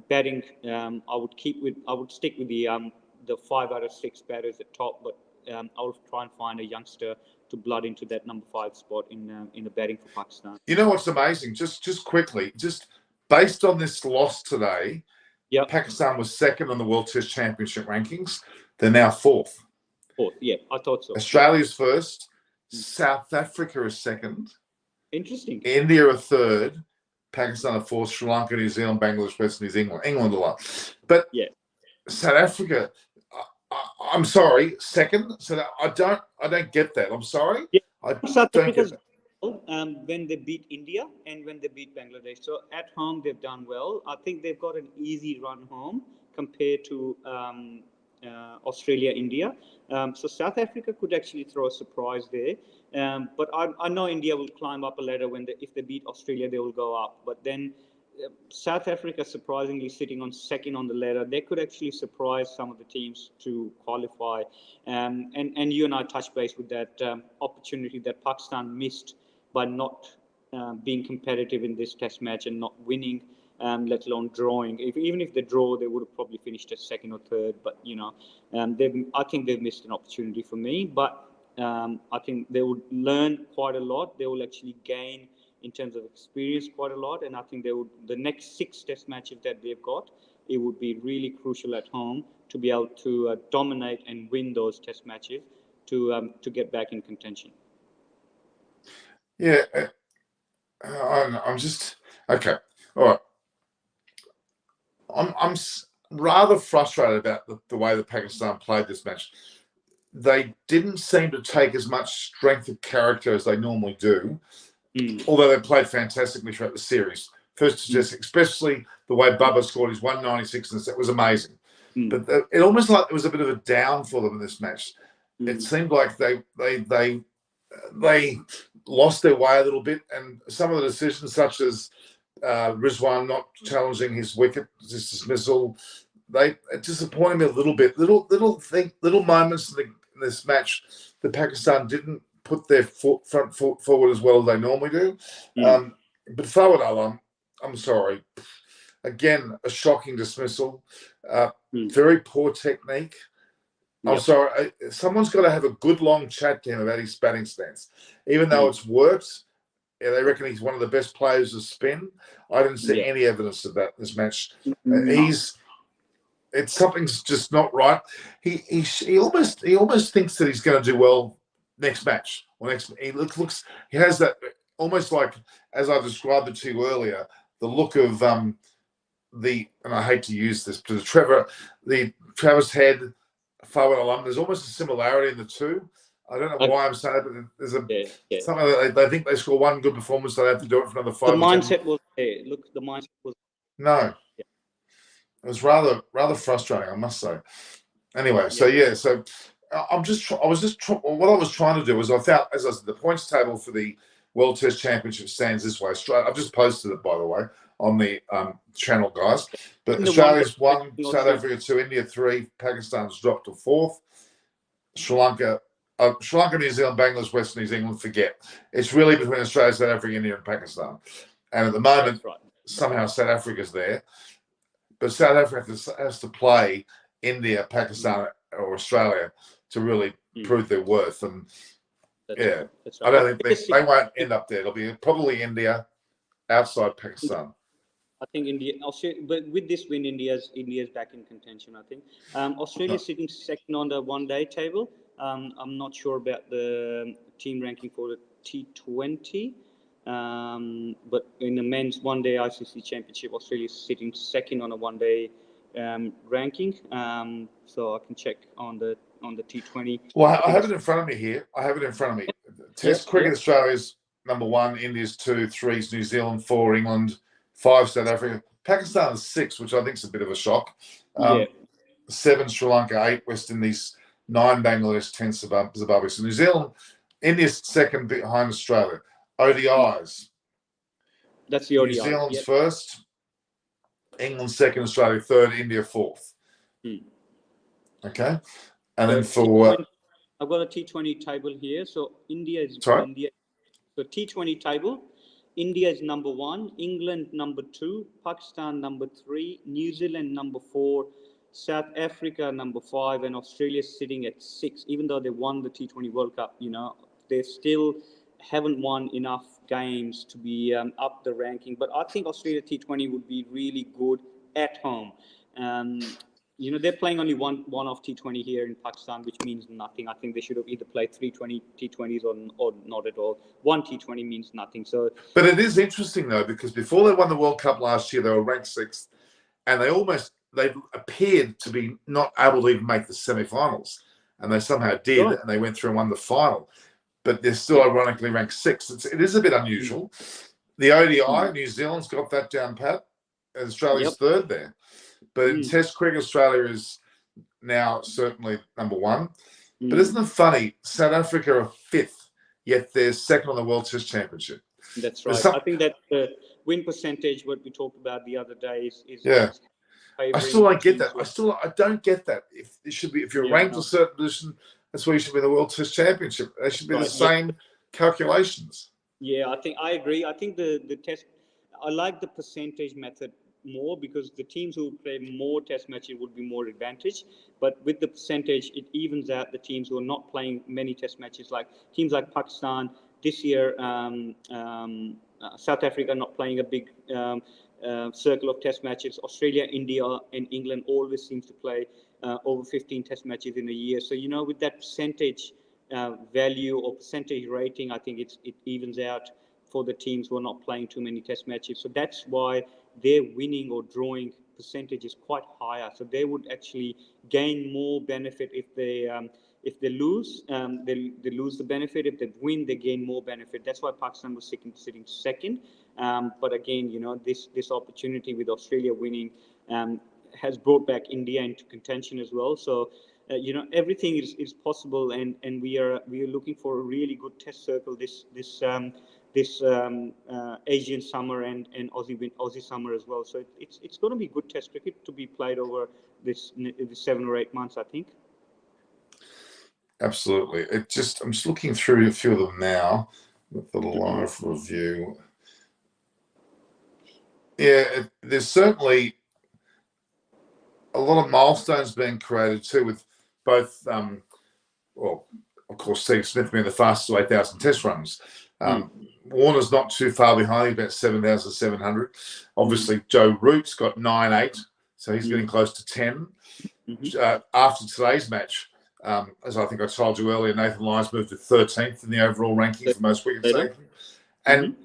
batting, I would stick with the 5 out of 6 batters at top, but I would try and find a youngster to blood into that number 5 spot in the batting for Pakistan. You know what's amazing? Just quickly, just based on this loss today, Pakistan was 2nd on the World Test Championship rankings. They're now 4th. 4th, yeah, I thought so. Australia's 1st. South Africa is 2nd. Interesting. India are 3rd. Pakistan are 4th. Sri Lanka, New Zealand, Bangladesh, West Indies, England a lot. But South Africa, I'm sorry, 2nd. So I don't get that. I'm sorry. Yeah. I South don't Africa's get that. When they beat India and when they beat Bangladesh. So at home, they've done well. I think they've got an easy run home compared to Australia, India. So South Africa could actually throw a surprise there. But I know India will climb up a ladder if they beat Australia, they will go up. But then South Africa surprisingly sitting on 2nd on the ladder. They could actually surprise some of the teams to qualify. And you and I touched base with that opportunity that Pakistan missed by not being competitive in this test match and not winning, let alone drawing. Even if they draw, they would have probably finished as 2nd or 3rd. But, I think they've missed an opportunity for me. But I think they would learn quite a lot. They will actually gain in terms of experience quite a lot. And I think the next 6 test matches that they've got, it would be really crucial at home to be able to dominate and win those test matches to get back in contention. Yeah, I'm just okay. All right. I'm rather frustrated about the way that Pakistan played this match. They didn't seem to take as much strength of character as they normally do, although they played fantastically throughout the series. First, just especially the way Bubba scored his 196, and it was amazing. But it almost like it was a bit of a down for them in this match. It seemed like they lost their way a little bit, and some of the decisions, such as Rizwan not challenging his wicket dismissal, it disappointed me a little bit. Little moments in this match that Pakistan didn't put their front foot forward as well as they normally do. But Fawad Alam, I'm sorry, again a shocking dismissal, very poor technique. I'm sorry. Someone's got to have a good long chat to him about his batting stance, even though it's worked. Yeah, they reckon he's one of the best players of spin. I didn't see any evidence of that in this match. Something's just not right. He almost thinks that he's going to do well next match or next. He has that almost like, as I described it to you earlier, the look of and I hate to use this, but the Travis Head, Fawad Alam. There's almost a similarity in the two. I don't know why I'm saying it, but there's something that they think they score one good performance, so they have to do it for another 5. The mindset was there. Look, the mindset was no. It was rather frustrating, I must say. Anyway, so what I was trying to do was I found, as I said, the points table for the World Test Championship stands this way. I've just posted it, by the way, on the channel, guys. But Australia's 1, South Africa 2, India 3, Pakistan's dropped to 4th, Sri Lanka, New Zealand, Bangladesh, West New Zealand, forget. It's really between Australia, South Africa, India, and Pakistan. And at the moment, somehow South Africa's there. But South Africa has to play India, Pakistan, or Australia to really prove their worth. And I don't think they won't end up there. It'll be probably India outside Pakistan. I think Australia, but with this win, India's back in contention. I think Australia's sitting second on the one-day table. I'm not sure about the team ranking for the T20, but in the men's one-day ICC Championship, Australia's sitting second on a one-day ranking. So I can check on the T20. Well, I have it in front of me here. Test cricket, Australia's number 1, India's 2, 3 is New Zealand, 4 England, 5 South Africa, Pakistan is 6, which I think is a bit of a shock. 7 Sri Lanka, 8 West Indies, 9 Bangladesh, 10 Zimbabwe. So New Zealand, India's second behind Australia. ODIs. That's the ODI. New Zealand's first, England second, Australia third, India 4th. Okay. And then for I've got a T20 table here. So India. So T20 table, India is number 1, England number 2, Pakistan number 3, New Zealand number 4, South Africa number 5, and Australia sitting at 6. Even though they won the T20 World Cup, they still haven't won enough games to be up the ranking. But I think Australia T20 would be really good at home. They're playing only one off T20 here in Pakistan, which means nothing. I think they should have either played 3 T20s or not at all. One T20 means nothing. But it is interesting, though, because before they won the World Cup last year, they were ranked 6th, and they appeared to be not able to even make the semi-finals, and they somehow did, and they went through and won the final. But they're still ironically ranked 6th. It is a bit unusual. The ODI, New Zealand's got that down pat, and Australia's third there. But in Test cricket, Australia is now certainly number 1. But isn't it funny? South Africa are 5th, yet they're second on the World Test Championship. That's right. I think that the win percentage, what we talked about the other day, is I still don't get that. I don't get that. If you're ranked a certain position, that's where you should be in the World Test Championship. They should be the same calculations. Yeah, I agree. I think the test. I like the percentage method more because the teams who play more test matches would be more advantaged. But with the percentage, it evens out the teams who are not playing many test matches, like teams like Pakistan this year. South Africa not playing a big circle of test matches. Australia, India, and England always seems to play over 15 test matches in a year. So, you know, with that percentage value or percentage rating, I think it evens out for the teams who are not playing too many test matches. So that's why their winning or drawing percentage is quite higher. So they would actually gain more benefit if they lose, they lose the benefit. If they win, they gain more benefit. That's why Pakistan was sitting second. But again, you know, this opportunity with Australia winning has brought back India into contention as well. So, you know, everything is possible, and we are looking for a really good test circle this Asian summer and Aussie summer as well. So it's going to be good test cricket to be played over this 7 or 8 months, I think. Absolutely. I'm just looking through a few of them now with the live review. Yeah, there's certainly a lot of milestones being created too, with both, well, of course, Steve Smith being the fastest to 8,000 test runs. Warner's not too far behind. He's about 7,700. Obviously, Joe Root's got 9.8, so he's getting close to 10. After today's match, as I think I told you earlier, Nathan Lyons moved to 13th in the overall ranking for most wickets taken. And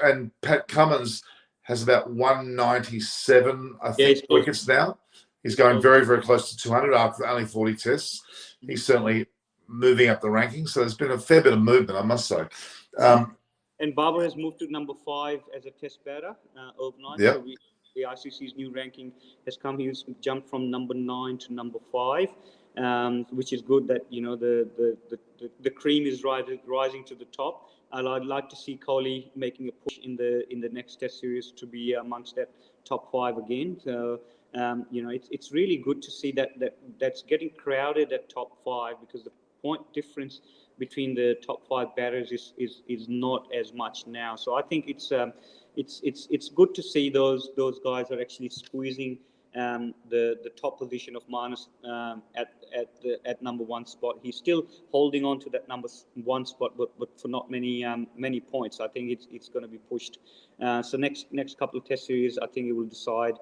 and Pat Cummins has about 197, I think, wickets now. He's going very, very close to 200 after only 40 tests. He's certainly moving up the rankings. So there's been a fair bit of movement, I must say. And Babar has moved to number 5 as a test batter overnight. Yep. So the ICC's new ranking has come. He's jumped from number 9 to number 5, which is good that, you know, the cream is rising to the top. I'd like to see Kohli making a push in the next test series to be amongst that top 5 again. So, you know, it's really good to see that's getting crowded at top 5, because the point difference between the top 5 batters is not as much now. So I think it's good to see those guys are actually squeezing the top position of Marnus at number 1 spot. He's still holding on to that number 1 spot, but for not many points. I think it's going to be pushed. So next couple of test series, I think it will decide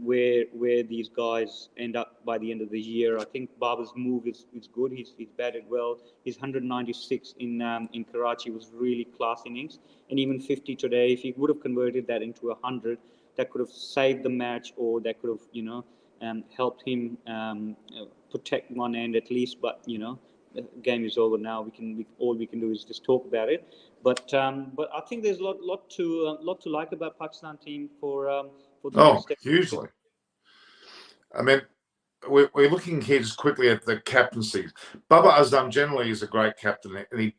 where these guys end up by the end of the year. I think Babar's move is good. He's batted well. His 196 in Karachi was really class innings, and even 50 today. If he would have converted that into 100, that could have saved the match, or that could have, you know, helped him protect one end at least. But, you know, the game is over now. All we can do is just talk about it. But I think there's a lot to like about Pakistan team for the next step. Hugely. I mean, we're looking here just quickly at the captaincy. Babar Azam generally is a great captain, and he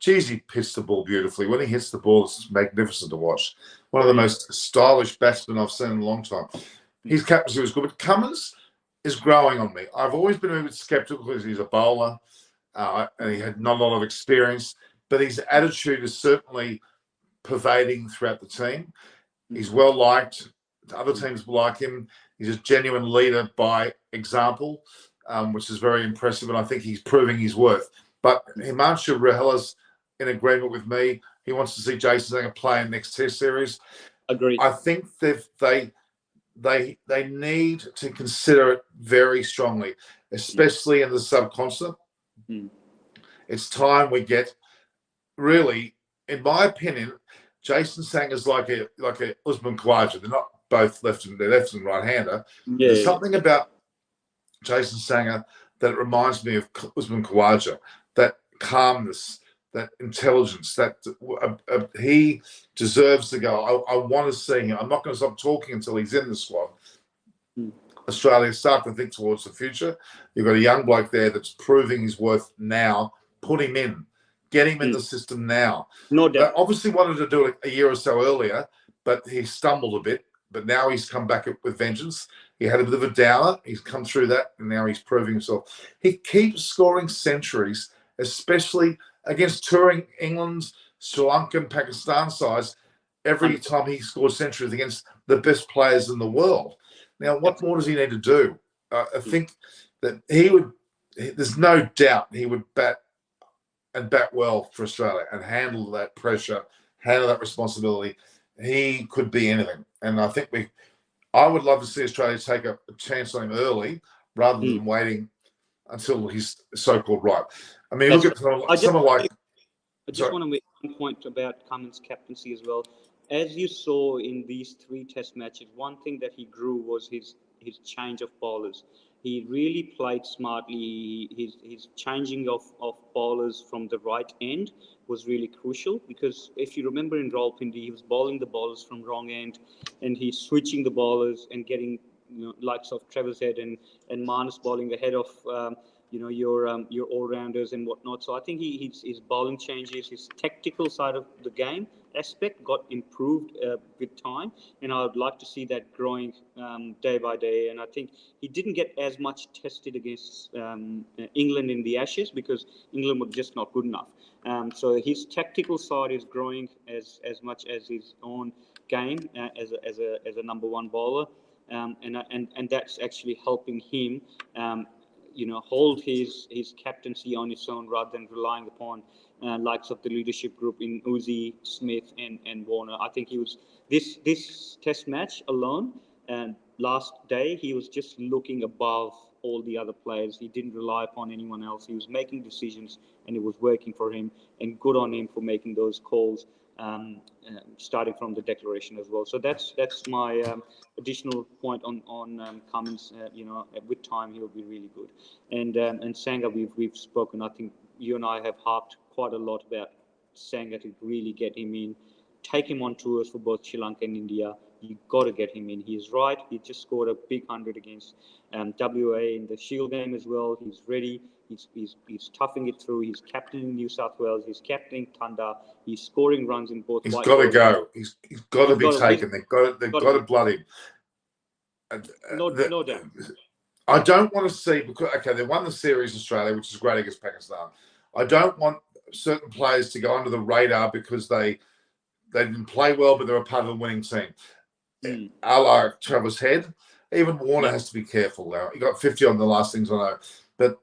hits the ball beautifully. When he hits the ball, it's magnificent to watch. One of the most stylish batsmen I've seen in a long time. His captaincy was good, but Cummins is growing on me. I've always been a bit skeptical because he's a bowler and he had not a lot of experience, but his attitude is certainly pervading throughout the team. He's well liked. Other teams like him. He's a genuine leader by example, which is very impressive, and I think he's proving his worth. But Himanshu Rahela's in agreement with me. He wants to see Jason Sangha play in next Test series. Agreed. I think they need to consider it very strongly, especially in the subcontinent. It's time we get, really, in my opinion, Jason Sanga's like a Usman Khawaja. They're not both left and right-hander. There's something about Jason Sangha that reminds me of Usman Khawaja. That calmness, that intelligence, that he deserves to go. I want to see him. I'm not going to stop talking until he's in the squad. Australia start to think towards the future. You've got a young bloke there that's proving his worth now. Put him in. Get him in the system now. No doubt. Obviously wanted to do it a year or so earlier, but he stumbled a bit. But now he's come back with vengeance. He had a bit of a downer. He's come through that, and now he's proving himself. He keeps scoring centuries, especially against touring England, Sri Lanka, and Pakistan sides, every time he scores centuries against the best players in the world. Now, what more does he need to do? I think that there's no doubt he would bat well for Australia and handle that pressure, handle that responsibility. He could be anything. And I think I would love to see Australia take a chance on him early. rather than waiting until he's so-called right. I mean, look at someone like... I just want to make one point about Cummins' captaincy as well. As you saw in these 3 test matches, one thing that he grew was his change of bowlers. He really played smartly. His changing of bowlers from the right end was really crucial, because if you remember in Rawalpindi, he was bowling the bowlers from wrong end, and he's switching the bowlers and getting, you know, likes of Travis Head and Marnus bowling ahead of you know, your all-rounders and whatnot. So I think his bowling changes, his tactical side of the game aspect got improved with time, and I would like to see that growing day by day. And I think he didn't get as much tested against England in the Ashes, because England were just not good enough. So his tactical side is growing as much as his own game as a number 1 bowler, and that's actually helping him you know, hold his captaincy on its own, rather than relying upon likes of the leadership group in Uzi, Smith, and Warner. I think he was this test match alone, and last day he was just looking above all the other players. He didn't rely upon anyone else. He was making decisions, and it was working for him. And good on him for making those calls, starting from the declaration as well. So that's my additional point on Cummins. You know, with time he'll be really good. And Sangha, we've spoken. I think you and I have harped quite a lot about Sangha to really get him in, take him on tours for both Sri Lanka and India. You got to get him in. He's right. He just scored a big 100 against WA in the Shield game as well. He's ready. He's toughing it through. He's captaining New South Wales. He's captaining Tanda. He's scoring runs in both. He's got to go. He's got to be taken. They've got to blood him. No doubt. I don't want to see, because they won the series Australia, which is great against Pakistan. I don't want certain players to go under the radar because they didn't play well, but they're a part of the winning team. A la Travis Head. Even Warner has to be careful now. He got 50 on the last things I know. But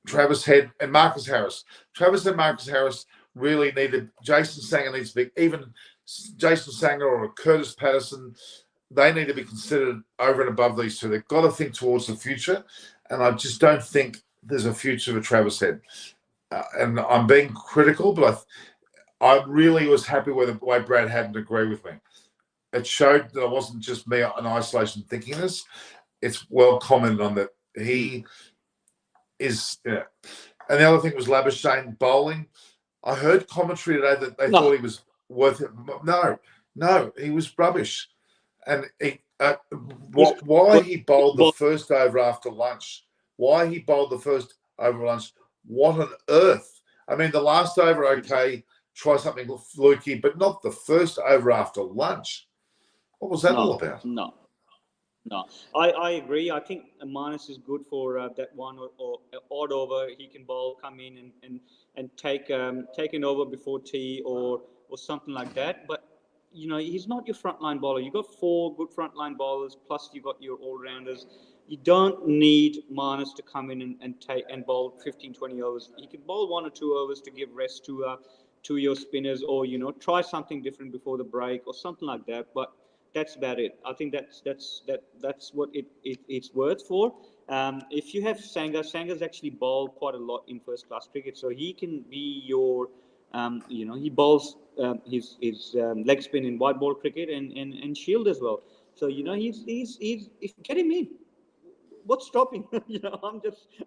Travis Head and Marcus Harris. Travis and Marcus Harris really needed... Jason Sangha needs to be... Even Jason Sangha or Curtis Patterson, they need to be considered over and above these two. They've got to think towards the future. And I just don't think there's a future for Travis Head. And I'm being critical, but I really was happy with the way Brad hadn't agree with me. It showed that it wasn't just me in isolation thinking this. It's well commented on that he is. And the other thing was Labuschagne bowling. I heard commentary today that they thought he was worth it. No, he was rubbish. And why he bowled the first over after lunch? Why he bowled the first over lunch? What on earth? I mean, the last over, okay, try something fluky, but not the first over after lunch. What was that all about? No. I agree. I think Marnus is good for that one or odd over. He can bowl, come in and take an over before tea or something like that. But you know, he's not your frontline bowler. You got 4 good frontline bowlers, plus you got your all-rounders. You don't need Marnus to come in and bowl 15, 20 overs. He can bowl 1 or 2 overs to give rest to your spinners, or you know, try something different before the break or something like that. But that's about it. I think that's what it's worth for. If you have Sanga's actually bowled quite a lot in first class cricket, so he can be your, you know, he bowls his leg spin in white ball cricket and Shield as well. So you know, he's if get him in. What's stopping? You know,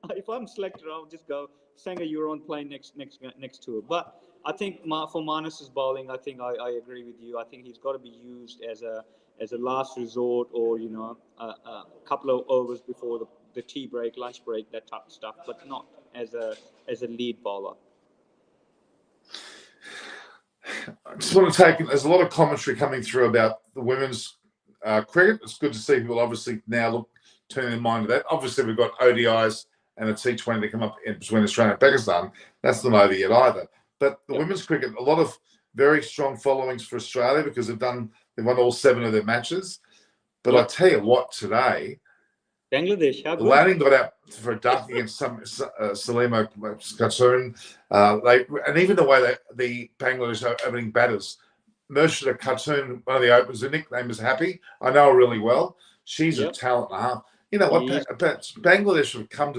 if I'm selected, I'll just go, Sangha, you're on playing next tour. But I think for Marnus's bowling, I think I agree with you. I think he's got to be used as a last resort, or you know, a couple of overs before the tea break, lunch break, that type of stuff, but not as a lead bowler. I just want to take, there's a lot of commentary coming through about the women's cricket. It's good to see people obviously now turning their mind to that. Obviously, we've got ODIs and a T20 to come up in between Australia and Pakistan. That's not over yet either. But the women's cricket, a lot of very strong followings for Australia because they've won all 7 of their matches. But I tell you what, today, Bangladesh, Lanning got out for a duck against Salima Khatun. And even the way that the Bangladesh opening batters, Murshida Khatun, one of the openers, her nickname is Happy. I know her really well. She's a talent and a half. You know what? He is. Bangladesh have come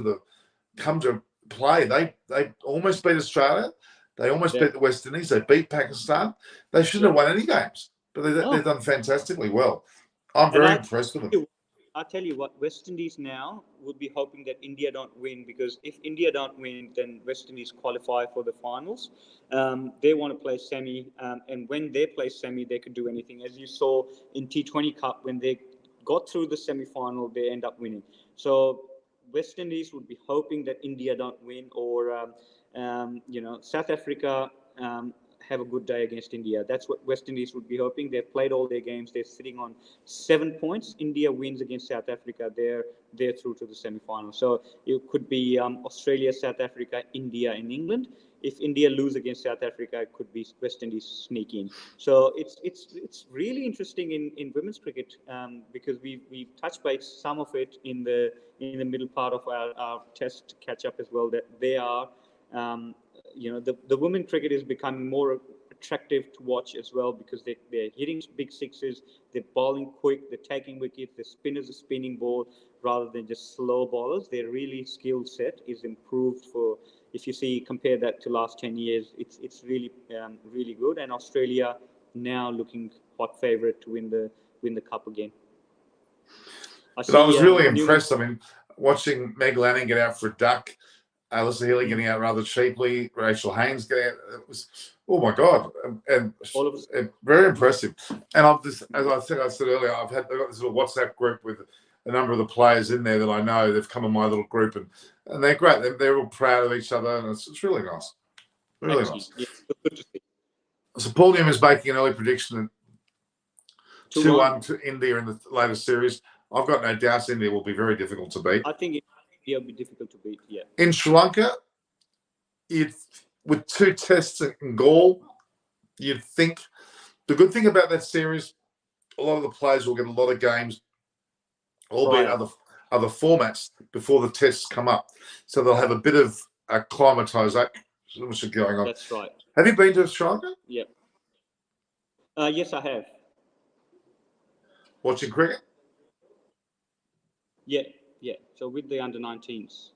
to play. They almost beat Australia. They almost beat the West Indies. They beat Pakistan. They shouldn't have won any games, but they've done fantastically well. I'm very impressed with them. I tell you what, West Indies now would be hoping that India don't win, because if India don't win, then West Indies qualify for the finals. They want to play semi, and when they play semi, they could do anything. As you saw in T20 Cup, when they got through the semi-final, they end up winning. So West Indies would be hoping that India don't win, or South Africa have a good day against India. That's what West Indies would be hoping. They've played all their games. They're sitting on 7 points. India wins against South Africa. They're through to the semi-final. So it could be Australia, South Africa, India, and England. If India lose against South Africa, it could be West Indies sneak in. So it's really interesting in women's cricket, because we've touched base some of it in the middle part of our test catch up as well. That they are. The women cricket is becoming more attractive to watch as well, because they're hitting big sixes, they're bowling quick, they're taking wickets, the spinners are spinning ball rather than just slow bowlers. Their really skill set is improved if you compare that to last 10 years, it's really really good. And Australia now looking hot favourite to win the cup again. I was really impressed. I mean, watching Meg Lanning get out for a duck. Alyssa Healy getting out rather cheaply. Rachel Haynes getting out. It was, oh my God, and very impressive. And I've just, as I think I said earlier, I've got this little WhatsApp group with a number of the players in there that I know. They've come in my little group, and they're great. They're all proud of each other, and it's really nice. Really nice. Yeah, good to see. So Paul Newman's making an early prediction that 2-1 to India in the latest series. I've got no doubts India will be very difficult to beat. I think India will be difficult to beat, yeah. In Sri Lanka, with 2 tests in Gaul, you'd think the good thing about that series, a lot of the players will get a lot of games, albeit other formats, before the tests come up. So they'll have a bit of acclimatization going on. That's right. Have you been to Sri Lanka? Yeah. Yes, I have. Watching cricket? Yeah. So with the under-19s.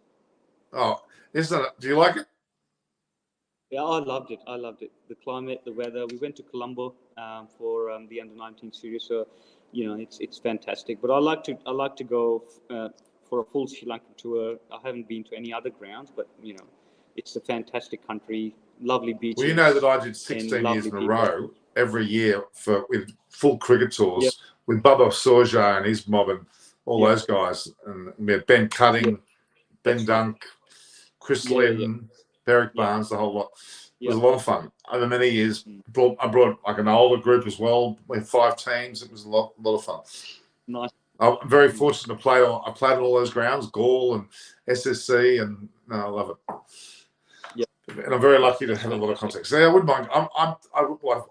Oh, do you like it? Yeah, I loved it. The climate, the weather. We went to Colombo for the under-19 series, so it's fantastic. But I like to go for a full Sri Lankan tour. I haven't been to any other grounds, but it's a fantastic country, lovely beaches. Well, you know that I did 16 years in a row every year with full cricket tours with Bubba Sorja and his mob and all those guys, and we had Ben Cutting, Ben Dunk, Chris Lynn, Beric Barnes, the whole lot. It was a lot of fun. Over many years, I brought like an older group as well. We had 5 teams. It was a lot of fun. Nice. I'm very fortunate to play. I played on all those grounds, Gaul and SSC, and I love it. Yeah, and I'm very lucky to have a lot of contacts. So I wouldn't mind. I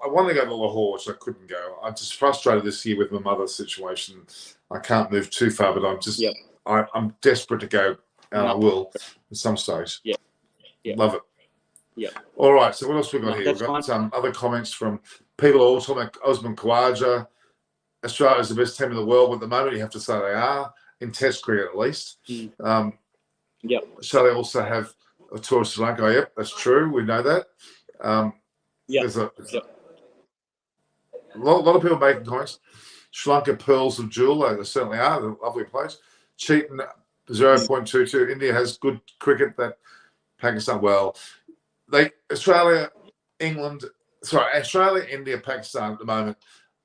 wanted to go to Lahore, which I couldn't go. I'm just frustrated this year with my mother's situation. I can't move too far, but I'm just I'm desperate to go, and I will at some stage. Yeah. Love it. Yeah. All right. So what else we got here? We've got some other comments from people all talking about Osman Khawaja. Australia is the best team in the world at the moment. You have to say they are in Test cricket at least. So they also have a tour of Sri Lanka. Yep, that's true. We know that. There's a lot of people making comments. Sri Lanka pearls of jewel. They certainly are. They're a lovely place. Cheating 0.22. India has good cricket. That Pakistan, Australia, India, Pakistan at the moment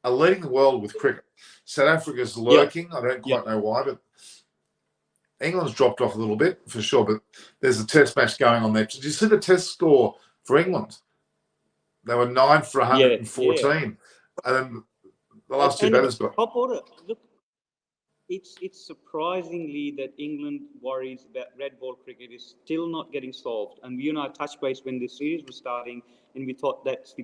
are leading the world with cricket. South Africa's lurking. I don't quite know why, but England's dropped off a little bit for sure. But there's a test match going on there. Did you see the test score for England? They were 9 for 114. And then the last 2 batters got top order. Look, it's surprisingly that England worries about red ball cricket is still not getting solved. And you and I touched base when the series was starting, and we thought that's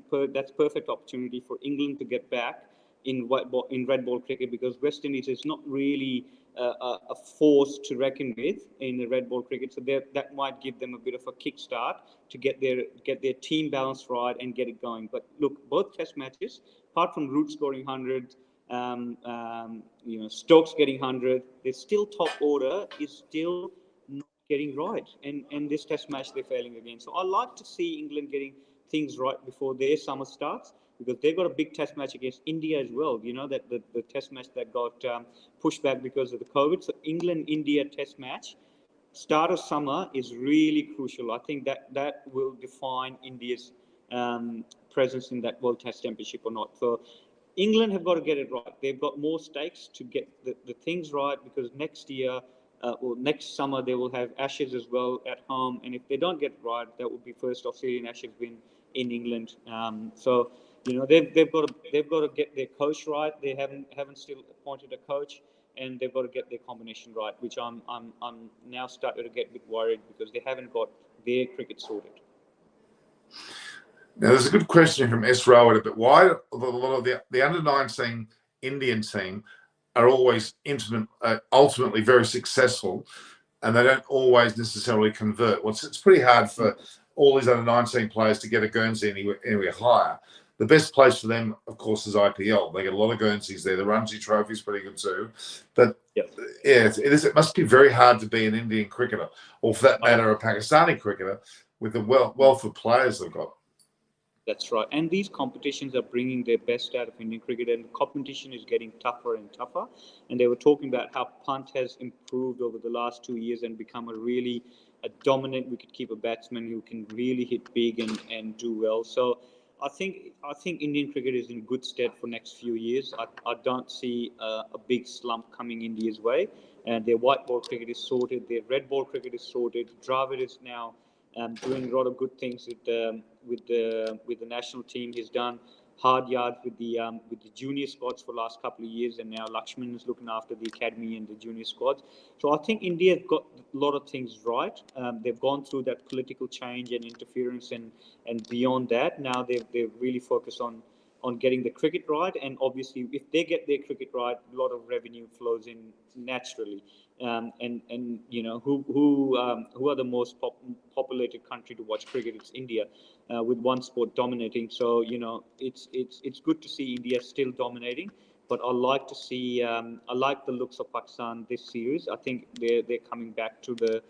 perfect opportunity for England to get back in red ball cricket, because West Indies is not really a force to reckon with in the red ball cricket. So that might give them a bit of a kickstart to get their team balance right and get it going. But look, both test matches, apart from Root scoring 100, Stokes getting 100. Their still top order is still not getting right, and this Test match they're failing again. So I like to see England getting things right before their summer starts, because they've got a big Test match against India as well. That the Test match that got pushed back because of the COVID. So England-India Test match, start of summer, is really crucial. I think that will define India's presence in that World Test Championship or not. So England have got to get it right. They've got more stakes to get the things right, because next year, next summer, they will have Ashes as well at home. And if they don't get it right, that would be first Australian Ashes win in England. They've got to get their coach right. They haven't still appointed a coach, and they've got to get their combination right, which I'm now starting to get a bit worried, because they haven't got their cricket sorted. Now, there's a good question from S. Rowett about why a lot of the under-19 Indian team are always ultimately very successful, and they don't always necessarily convert. Well, it's pretty hard for all these under-19 players to get a Guernsey anywhere higher. The best place for them, of course, is IPL. They get a lot of Guernseys there. The Ranji Trophy is pretty good too. But Yep. yeah, it must be very hard to be an Indian cricketer, or for that matter, a Pakistani cricketer, with the wealth of players they've got. That's right. And these competitions are bringing their best out of Indian cricket, and the competition is getting tougher and tougher. And they were talking about how Pant has improved over the last 2 years and become a dominant wicketkeeper batsman who can really hit big and do well. So I think Indian cricket is in good stead for next few years. I don't see a big slump coming India's way. And their white ball cricket is sorted. Their red ball cricket is sorted. Dravid is now doing a lot of good things with the national team. He's done hard yards with the junior squads for the last couple of years, and now Lakshman is looking after the academy and the junior squads. So I think India have got a lot of things right. They've gone through that political change and interference, and beyond that, now they've really focused on getting the cricket right. And obviously, if they get their cricket right, a lot of revenue flows in naturally. Who are the most populated country to watch cricket? It's India, with one sport dominating. So it's good to see India still dominating. But I like to see I like the looks of Pakistan this series. I think they're coming back to their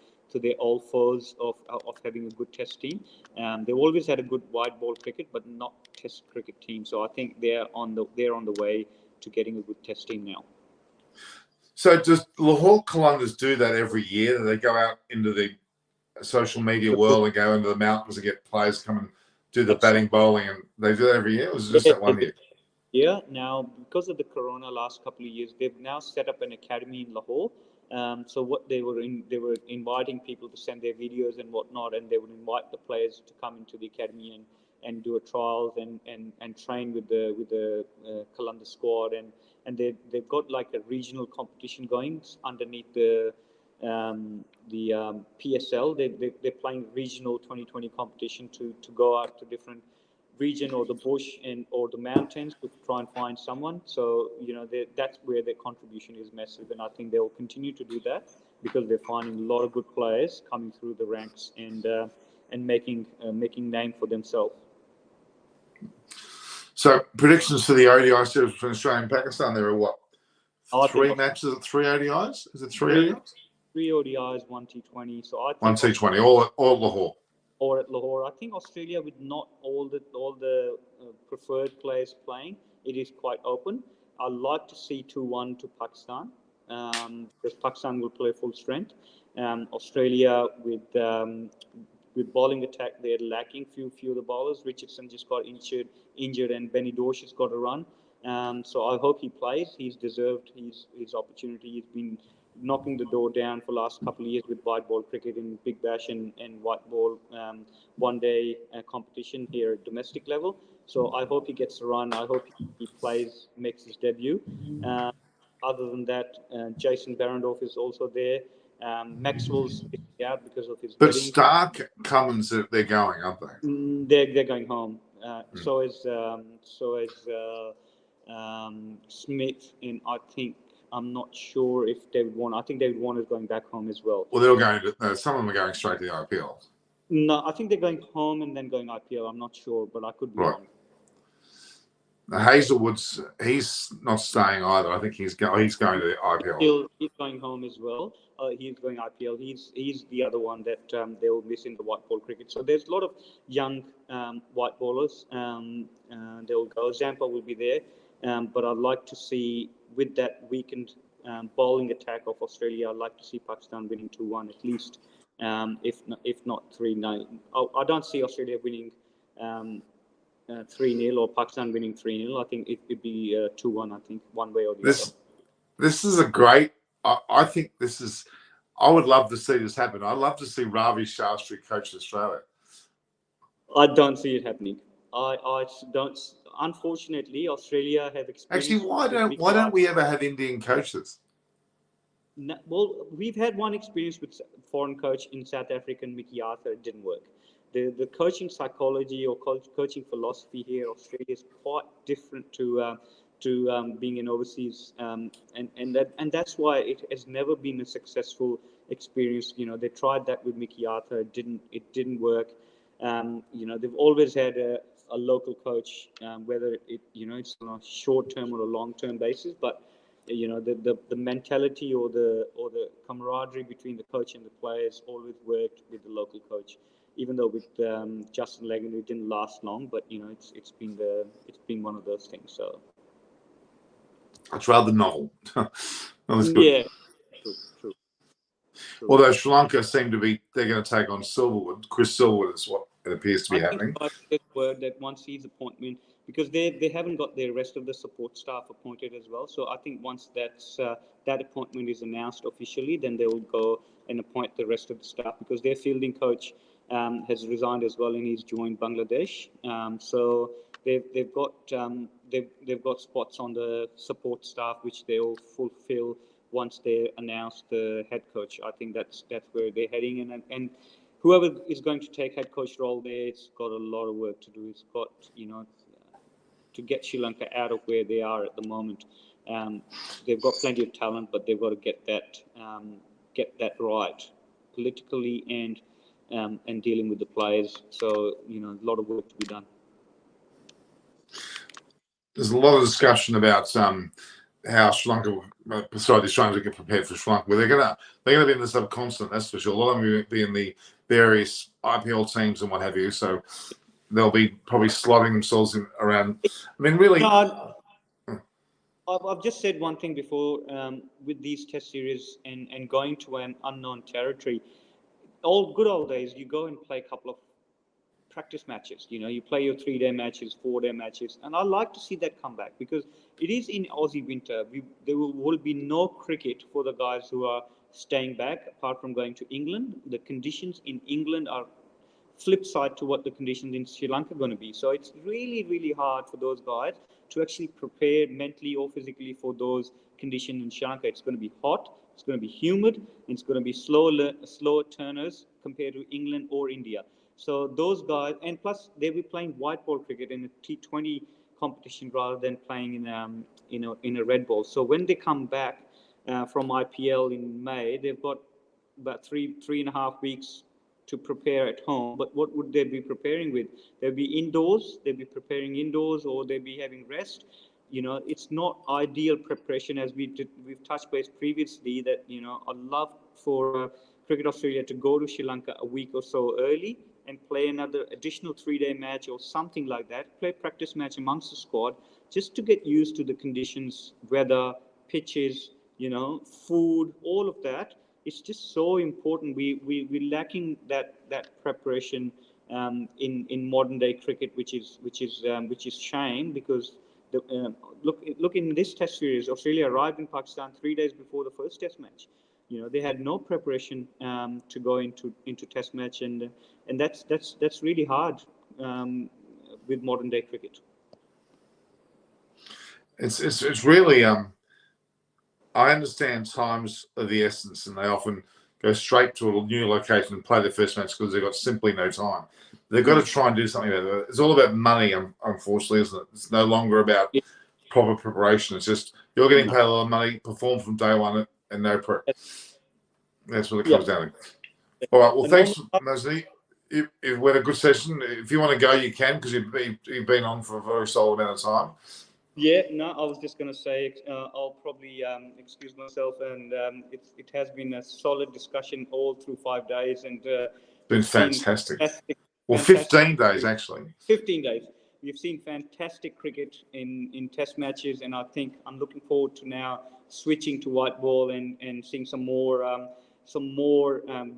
old foes of having a good Test team. They've always had a good white ball cricket, but not Test cricket team. So I think they're on the way to getting a good Test team now. So does Lahore Qalandars do that every year? They go out into the social media world and go into the mountains and get players come and do the batting, bowling, and they do that every year? Or was it just that 1 year? Yeah, now because of the corona last couple of years, they've now set up an academy in Lahore. So what they were inviting people to send their videos and whatnot, and they would invite the players to come into the academy and do a trials and train with the Qalandar squad, and they've got like a regional competition going underneath the PSL. They're playing regional 2020 competition to go out to different region or the bush or the mountains to try and find someone. So that's where their contribution is massive, and I think they will continue to do that because they're finding a lot of good players coming through the ranks and making name for themselves. So predictions for the ODI series between Australia and Pakistan, there are what? Three matches at 3 ODIs? Is it 3 ODIs? 3 ODIs, 1 T20. So I think 1 T20, all Lahore. Or at Lahore. I think Australia, with not all the preferred players playing, it is quite open. I'd like to see 2-1 to Pakistan, because Pakistan will play full strength. Australia with bowling attack, they're lacking few of the bowlers. Richardson just got injured, and Benny Dorsch has got a run. So I hope he plays. He's deserved his opportunity. He's been knocking the door down for the last couple of years with white ball cricket in Big Bash and white ball one-day competition here at domestic level. So I hope he gets a run. I hope he plays, makes his debut. Other than that, Jason Barrendorf is also there. Maxwell's out because of his But wedding. Stark, Cummins, they're going, aren't they? They're going home. So is Smith, and I think, I'm not sure if David Warner. I think David Warner is going back home as well. Well, they're going to. Some of them are going straight to the IPL. No, I think they're going home and then going IPL. I'm not sure, but I could be wrong. Hazelwood's, he's not staying either. I think he's going to the IPL. He's going home as well. He's going IPL. He's the other one that they will miss in the white ball cricket. So there's a lot of young white ballers. They will go. Zampa will be there. But I'd like to see, with that weakened bowling attack of Australia, I'd like to see Pakistan winning 2-1 at least, if not 3-9. I don't see Australia winning 3-0 or Pakistan winning 3-0. I think it'd be 2-1. I think one way or the other. This is a great. I think this is. I would love to see this happen. I'd love to see Ravi Shastri coach Australia. I don't see it happening. I don't. Unfortunately, Australia have experienced. Actually, why don't we ever have Indian coaches? No, well, we've had one experience with foreign coach in South Africa, Mickey Arthur. It didn't work. The coaching psychology or coaching philosophy here in Australia is quite different to being in overseas, and that's why it has never been a successful experience. You know, they tried that with Mickey Arthur. It didn't work. You know, they've always had a local coach, whether it's on a short term or a long term basis, but you know, the mentality or the camaraderie between the coach and the players always worked with the local coach. Even though with Justin Legan it didn't last long, but you know, it's been one of those things. So it's rather novel. That's good. Yeah, true. Although Sri Lanka seem to be, they're going to take on Silverwood. Chris Silverwood is what it appears to be happening. I think word that once his appointment, because they haven't got the rest of the support staff appointed as well. So I think once that appointment is announced officially, then they will go and appoint the rest of the staff, because their fielding coach has resigned as well, and he's joined Bangladesh. So they've got spots on the support staff which they will fulfill once they announce the head coach. I think that's where they're heading, and whoever is going to take head coach role there, it's got a lot of work to do. It's got, you know, to get Sri Lanka out of where they are at the moment. They've got plenty of talent, but they've got to get that right politically and dealing with the players. So, you know, a lot of work to be done. There's a lot of discussion about how Sri Lanka, the Australians get prepared for Sri Lanka. Well, they're gonna be in the subcontinent, that's for sure. A lot of them will be in the various IPL teams and what have you. So they'll be probably slotting themselves in around. I mean, really. No, I've just said one thing before, with these test series and going to an unknown territory. Good old days, you go and play a couple of practice matches. You know, you play your 3-day matches, 4-day matches, and I like to see that come back, because it is in Aussie winter. There will be no cricket for the guys who are staying back, apart from going to England. The conditions in England are flip side to what the conditions in Sri Lanka are going to be. So it's really, really hard for those guys to actually prepare mentally or physically for those conditions in Sri Lanka. It's going to be hot, it's going to be humid, and it's going to be slower turners compared to England or India. So those guys, and plus they'll be playing white ball cricket in a T20 competition rather than playing in a red ball. So when they come back from IPL in May, they've got about three and a half weeks to prepare at home. But what would they be preparing with? They'll be indoors. They'll be preparing indoors, or they'll be having rest. You know, it's not ideal preparation, as we've touched base previously. That, you know, I'd love for Cricket Australia to go to Sri Lanka a week or so early and play another additional 3-day match or something like that. Play a practice match amongst the squad, just to get used to the conditions, weather, pitches, you know, food, all of that. It's just so important. We're lacking that preparation in modern day cricket, which is shame, because look in this test series, Australia arrived in Pakistan 3 days before the first test match. You know, they had no preparation to go into test match, and that's really hard with modern day cricket. It's really I understand times are the essence, and they often go straight to a new location and play their first match because they've got simply no time. They've got to try and do something about it. It's all about money, unfortunately, isn't it? It's no longer about proper preparation. It's just you're getting paid a lot of money, perform from day one, and no prep. That's what it comes down to. All right. Well, thanks, Mosley. we had a good session. If you want to go, you can, because you've been on for a very solid amount of time. Yeah, no, I was just going to say I'll probably excuse myself, and it has been a solid discussion all through 5 days, and Been we've seen fantastic. Well, fantastic 15 days actually. 15 days. We've seen fantastic cricket in test matches, and I think I'm looking forward to now switching to white ball and seeing some more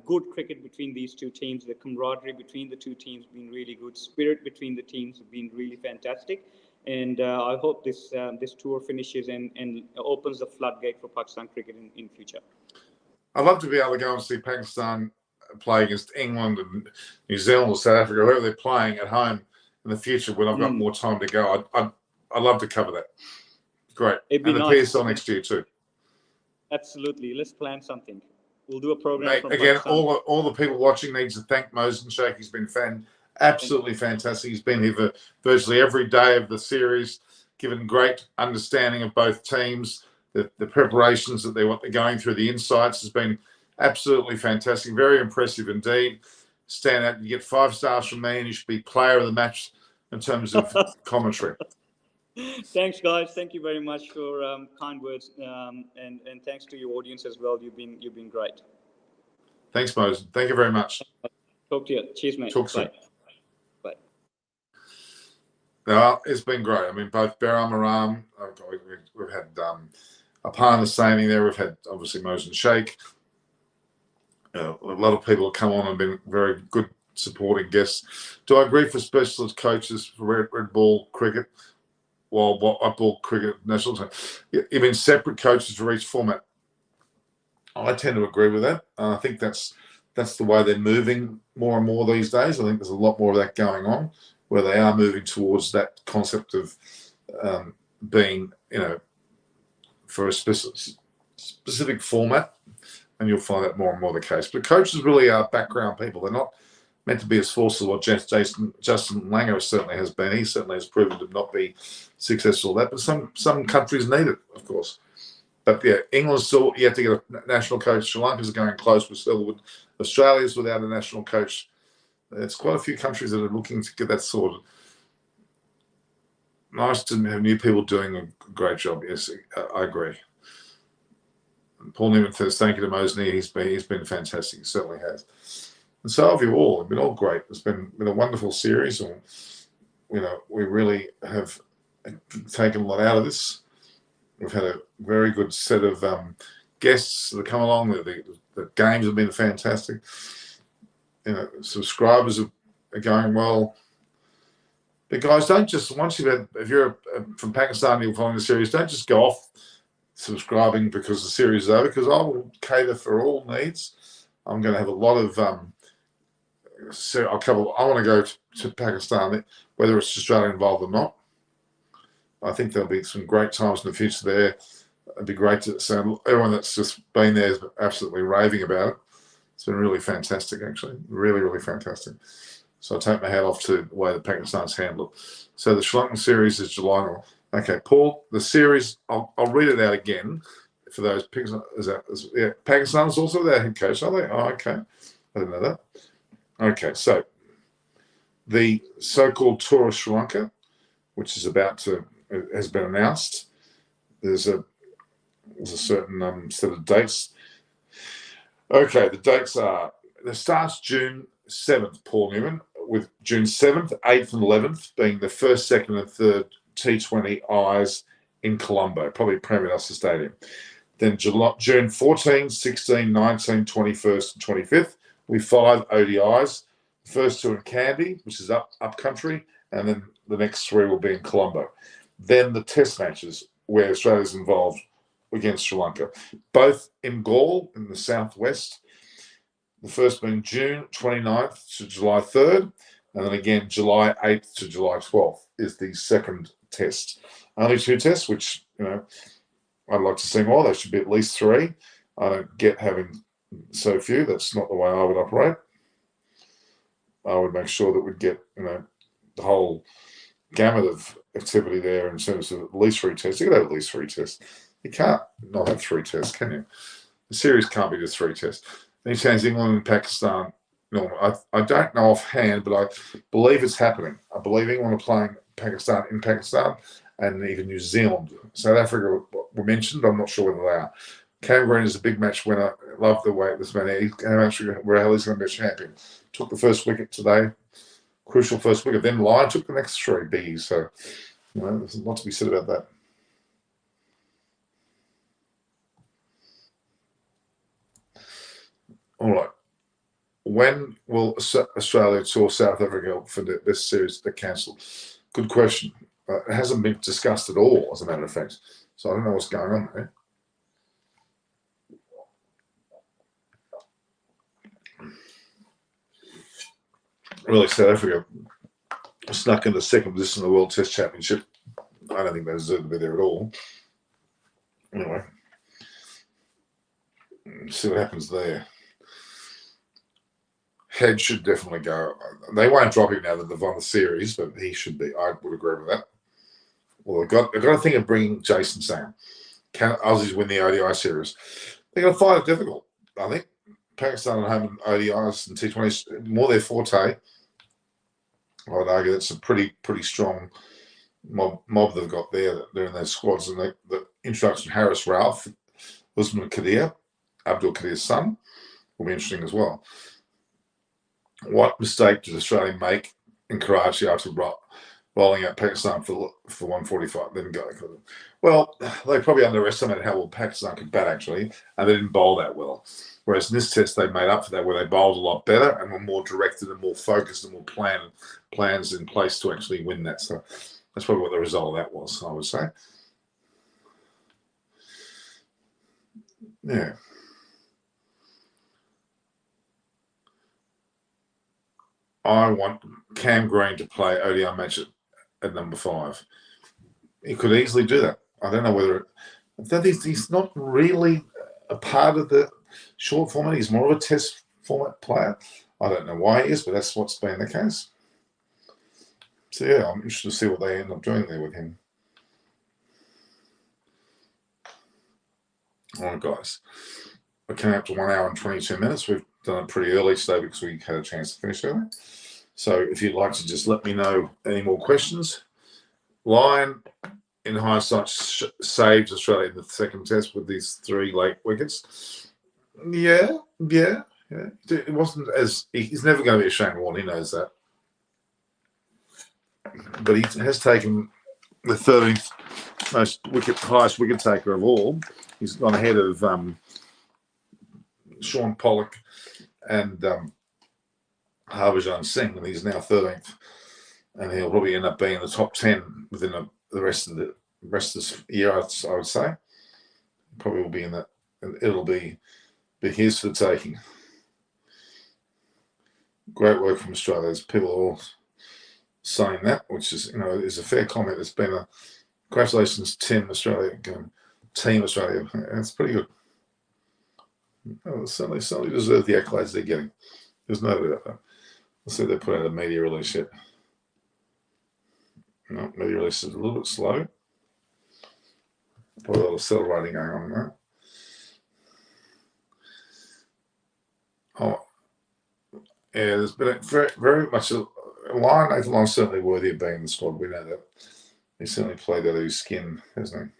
good cricket between these two teams. The camaraderie between the two teams has been really good. Spirit between the teams has been really fantastic. And I hope this tour finishes and opens the floodgate for Pakistan cricket in future. I'd love to be able to go and see Pakistan play against England and New Zealand or South Africa, whoever they're playing at home in the future when I've got more time to go. I'd love to cover that. Great. It'd be and the nice. PSL next year too. Absolutely. Let's plan something. We'll do a program. Mate, from again, Pakistan. all the people watching need to thank Mosen Sheikh. He's been absolutely fantastic. He's been here for virtually every day of the series, given great understanding of both teams, the preparations that what they're going through, the insights has been absolutely fantastic. Very impressive indeed. Stand out. You get 5 stars from me, and you should be player of the match in terms of commentary. Thanks, guys. Thank you very much for kind words, and thanks to your audience as well. You've been great. Thanks, Mosen. Thank you very much. Talk to you. Cheers, mate. Talk soon. Bye. Bye. No, it's been great. I mean, both Beram Aram, we've had Aparna Saini there. We've had obviously Mosen Sheikh. A lot of people have come on and been very good supporting guests. Do I agree for specialist coaches for red ball cricket? Well, white ball cricket national team. You mean separate coaches for each format? I tend to agree with that. I think that's the way they're moving more and more these days. I think there's a lot more of that going on, where they are moving towards that concept of being, for a specific format, and you'll find that more and more the case. But coaches really are background people. They're not meant to be as forceful as what Justin Langer certainly has been. He certainly has proven to not be successful at that. But some countries need it, of course. But yeah, England's still yet to get a national coach. Sri Lanka's going close with Selwood. Australia's without a national coach. It's quite a few countries that are looking to get that sorted. Nice to have new people doing a great job. Yes, I agree. Paul Newman says thank you to Mosen. He's been fantastic. He certainly has. And so have you all. It's been all great. It's been a wonderful series, and we really have taken a lot out of this. We've had a very good set of guests that have come along. The games have been fantastic. Subscribers are going well. But guys, don't just if you're from Pakistan, you're following the series, don't just go off subscribing because the series is over. Because I will cater for all needs. I'm going to have a lot of I want to go to Pakistan, whether it's Australia involved or not. I think there'll be some great times in the future there. It'd be great to see everyone that's just been there is absolutely raving about it. It's been really fantastic, actually. Really, really fantastic. So I take my hat off to the way the Pakistan's handled it. So the Sri Lankan series is July. Okay, Paul, the series, I'll read it out again for those. Pakistan's also their head coach, are they? Oh, okay. I didn't know that. Okay, so the so-called tour of Sri Lanka, which is has been announced. There's a certain set of dates. Okay, the dates are, it starts June 7th, Paul Newman, with June 7th, 8th and 11th being the first, second and third T20 Is in Colombo, probably Premier League Stadium. Then June 14, 16, 19, 21st and 25th will be 5 ODIs. The first 2 in Kandy, which is up country, and then the next 3 will be in Colombo. Then the test matches where Australia's involved against Sri Lanka, both in Galle in the southwest. The first being June 29th to July 3rd, and then again July 8th to July 12th is the second test. Only 2 tests, which I'd like to see more. There should be at least 3. I don't get having so few. That's not the way I would operate. I would make sure that we'd get the whole gamut of activity there in terms of at least 3 tests. You could have at least 3 tests. You can't not have 3 tests, can you? The series can't be just 3 tests. Then you change England and Pakistan I don't know offhand, but I believe it's happening. I believe England are playing Pakistan in Pakistan and even New Zealand. South Africa were mentioned. I'm not sure whether they are. Cam Green is a big match winner. I love the way this man is. He's going to be a champion. Took the first wicket today. Crucial first wicket. Then Lyon took the next three biggies. So, there's a lot to be said about that. All right. When will Australia tour South Africa for this series to cancel? Good question. It hasn't been discussed at all, as a matter of fact. So I don't know what's going on there. Really, South Africa snuck into second position in the World Test Championship. I don't think they deserve to be there at all. Anyway, see what happens there. Head should definitely go. They won't drop him now that they've won the series, but he should be. I would agree with that. Well, they've got to think of bringing Jason Sam. Can Aussies win the ODI series? They're going to find it difficult, I think. Pakistan at home in ODIs and T20s, more their forte. I would argue that's a pretty strong mob they've got there. They're in their squads. And the introduction of Harris Ralph, Usman Kadir, Abdul Kadir's son, will be interesting as well. What mistake did Australia make in Karachi after rolling out Pakistan for 145? Then go. Well, they probably underestimated how well Pakistan could bat, actually, and they didn't bowl that well. Whereas in this test, they made up for that, where they bowled a lot better and were more directed and more focused and more plans in place to actually win that. So that's probably what the result of that was, I would say. Yeah. I want Cam Green to play ODI match at number 5. He could easily do that. I don't know whether he's not really a part of the short format. He's more of a test format player. I don't know why he is, but that's what's been the case. So, yeah, I'm interested to see what they end up doing there with him. All right, guys. We're coming up to 1 hour and 22 minutes. We've done it pretty early today because we had a chance to finish early. So if you'd like to just let me know any more questions. Lyon, in hindsight, saved Australia in the second test with these 3 late wickets. Yeah. It wasn't as... He's never going to be a Shane Warne. He knows that. But he has taken the 13th highest wicket taker of all. He's gone ahead of Sean Pollock and Harbhajan Singh, and he's now 13th, and he'll probably end up being in the top 10 within the rest of this year. I would say probably will be in that, and it'll be his for the taking. Great work from Australia. There's people all saying that, which is is a fair comment. It's been a congratulations, Team Australia. It's pretty good. Oh, certainly deserve the accolades they're getting. There's no doubt about that. Let's see if they put out a media release yet. No, media release is a little bit slow. Probably a lot of celebrating going on there. Oh, yeah, there's been very much a Lyon. Nathan Lyon's certainly worthy of being in the squad. We know that. He certainly played out of his skin, hasn't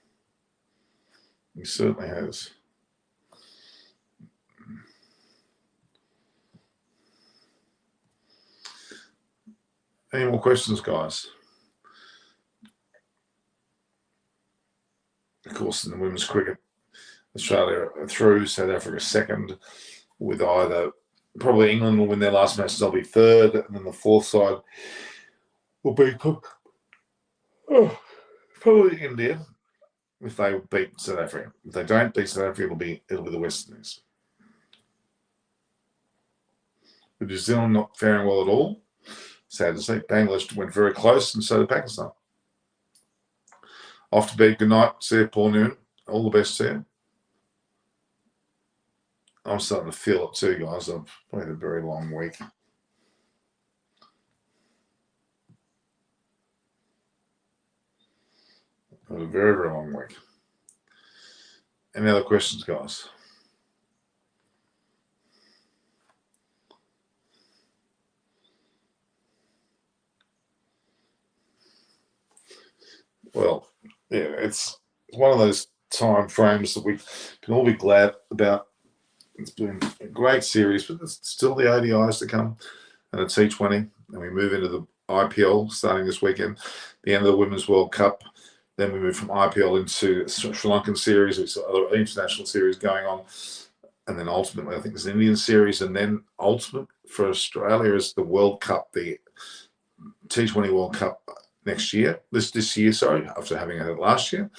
he? He certainly has. Any more questions, guys? Of course, in the women's cricket, Australia are through, South Africa second, with either probably England will win their last match, they'll be third, and then the fourth side will be probably India if they beat South Africa. If they don't beat South Africa, it'll be the West Indies. With New Zealand not faring well at all, sad to say. Bangladesh went very close, and so did Pakistan. Off to bed. Good night. See you, Paul Noon. All the best to you. I'm starting to feel it too, guys. I've played a very long week. It was a very, very long week. Any other questions, guys? Well, yeah, it's one of those time frames that we can all be glad about. It's been a great series, but there's still the ODIs to come and the T20, and we move into the IPL starting this weekend, the end of the Women's World Cup. Then we move from IPL into the Sri Lankan series, which is other international series going on. And then ultimately, I think there's an Indian series. And then ultimate for Australia is the World Cup, the T20 World Cup next year. This year, sorry, after having had it last year.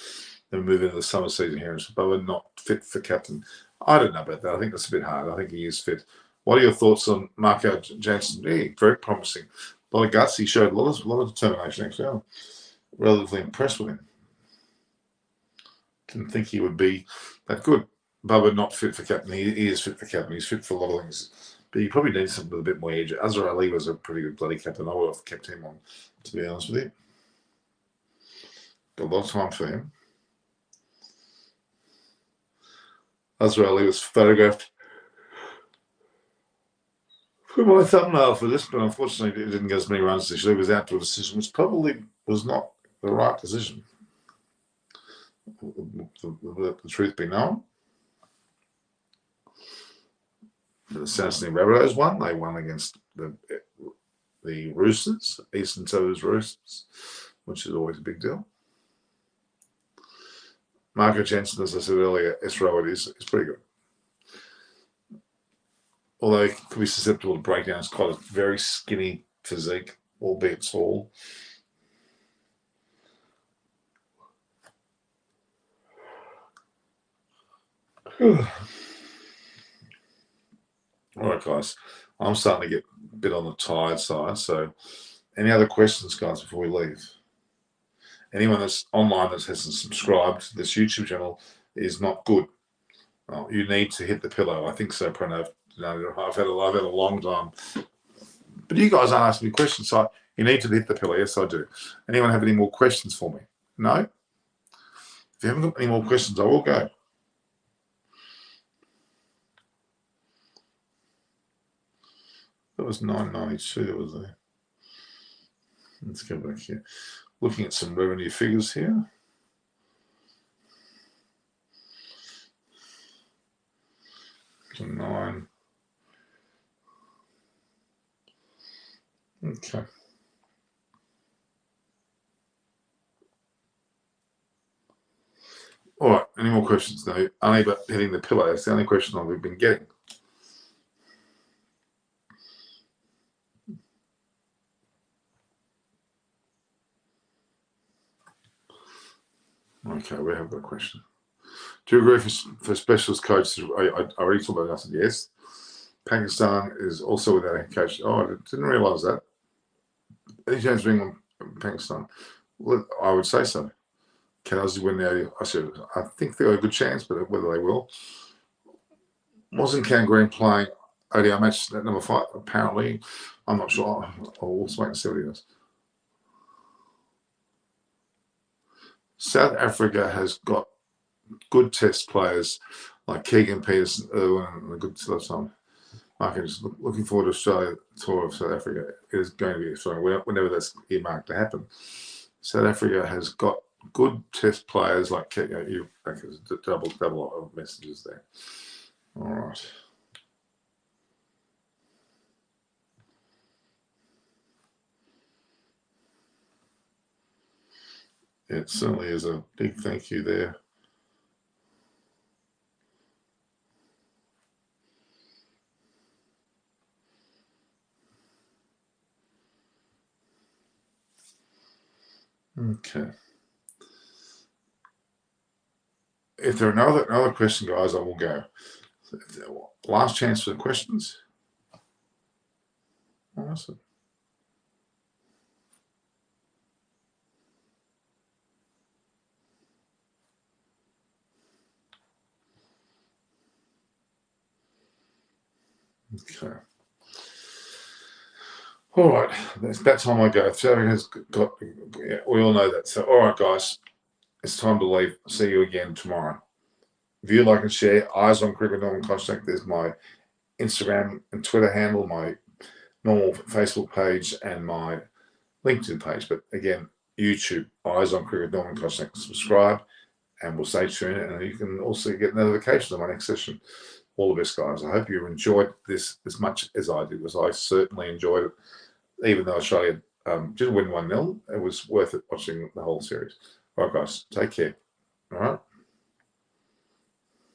Then we move into the summer season here. And so, but we're not fit for captain. I don't know about that. I think that's a bit hard. I think he is fit. What are your thoughts on Marco Jansen? Yeah, very promising. A lot of guts. He showed a lot of determination, actually. I'm relatively impressed with him. Didn't think he would be that good. Bubba not fit for captain. He is fit for captain. He's fit for a lot of things. But you probably need something with a bit more edge. Azhar Ali was a pretty good bloody captain. I would have kept him on, to be honest with you. Got a lot of time for him. Azhar Ali was photographed for my thumbnail for this, but unfortunately it didn't get as many runs this year. He was out to a decision, which probably was not the right decision. The truth be known. The Cincinnati Rabbitohs won. They won against the Roosters, Eastern Toes Roosters, which is always a big deal. Marco Jansen, as I said earlier, SRO it is pretty good. Although he could be susceptible to breakdowns, quite a very skinny physique, albeit tall. All right, guys. I'm starting to get a bit on the tired side. So, any other questions, guys, before we leave? Anyone that's online that hasn't subscribed to this YouTube channel is not good. Oh, you need to hit the pillow. I think so, Pranav. I've had a long time. But you guys aren't asking me questions, so you need to hit the pillow. Yes, I do. Anyone have any more questions for me? No? If you haven't got any more questions, I will go. That was 992 that was there. Let's go back here. Looking at some revenue figures here. So 9. Okay. All right. Any more questions? No. Only about hitting the pillow. That's the only question I've been getting. Okay, we have got a question. Do you agree for specialist coaches? I already talked about that. I said yes. Pakistan is also without a coach. Oh, I didn't realise that. Any chance of England, Pakistan? Well, I would say so. Can Aussie win the? I said I think they've got a good chance, but whether they will. Wasn't Cam Green playing ODI match at number 5? Apparently, I'm not sure. I'll wait and see what he does. South Africa has got good test players like Keegan Peterson, Irwin, and a good time. Mark is looking forward to Australia tour of South Africa. It is going to be exciting whenever that's earmarked to happen. South Africa has got good test players like double of messages there. All right. It certainly is a big thank you there. Okay. If there are no other questions, guys, I will go. Last chance for the questions. Awesome. Okay. All right. It's that time I go. Shafiq has got. Yeah, we all know that. So, all right, guys. It's time to leave. See you again tomorrow. View, like, and share. Eyes on Cricket Norman Contact. There's my Instagram and Twitter handle, my normal Facebook page, and my LinkedIn page. But again, YouTube, Eyes on Cricket with Norman Kosnick. Subscribe, and we'll stay tuned. And you can also get notification of my next session. All the best, guys. I hope you enjoyed this as much as I did, because I certainly enjoyed it. Even though Australia didn't win 1-0, it was worth it watching the whole series. All right, guys, take care. All right.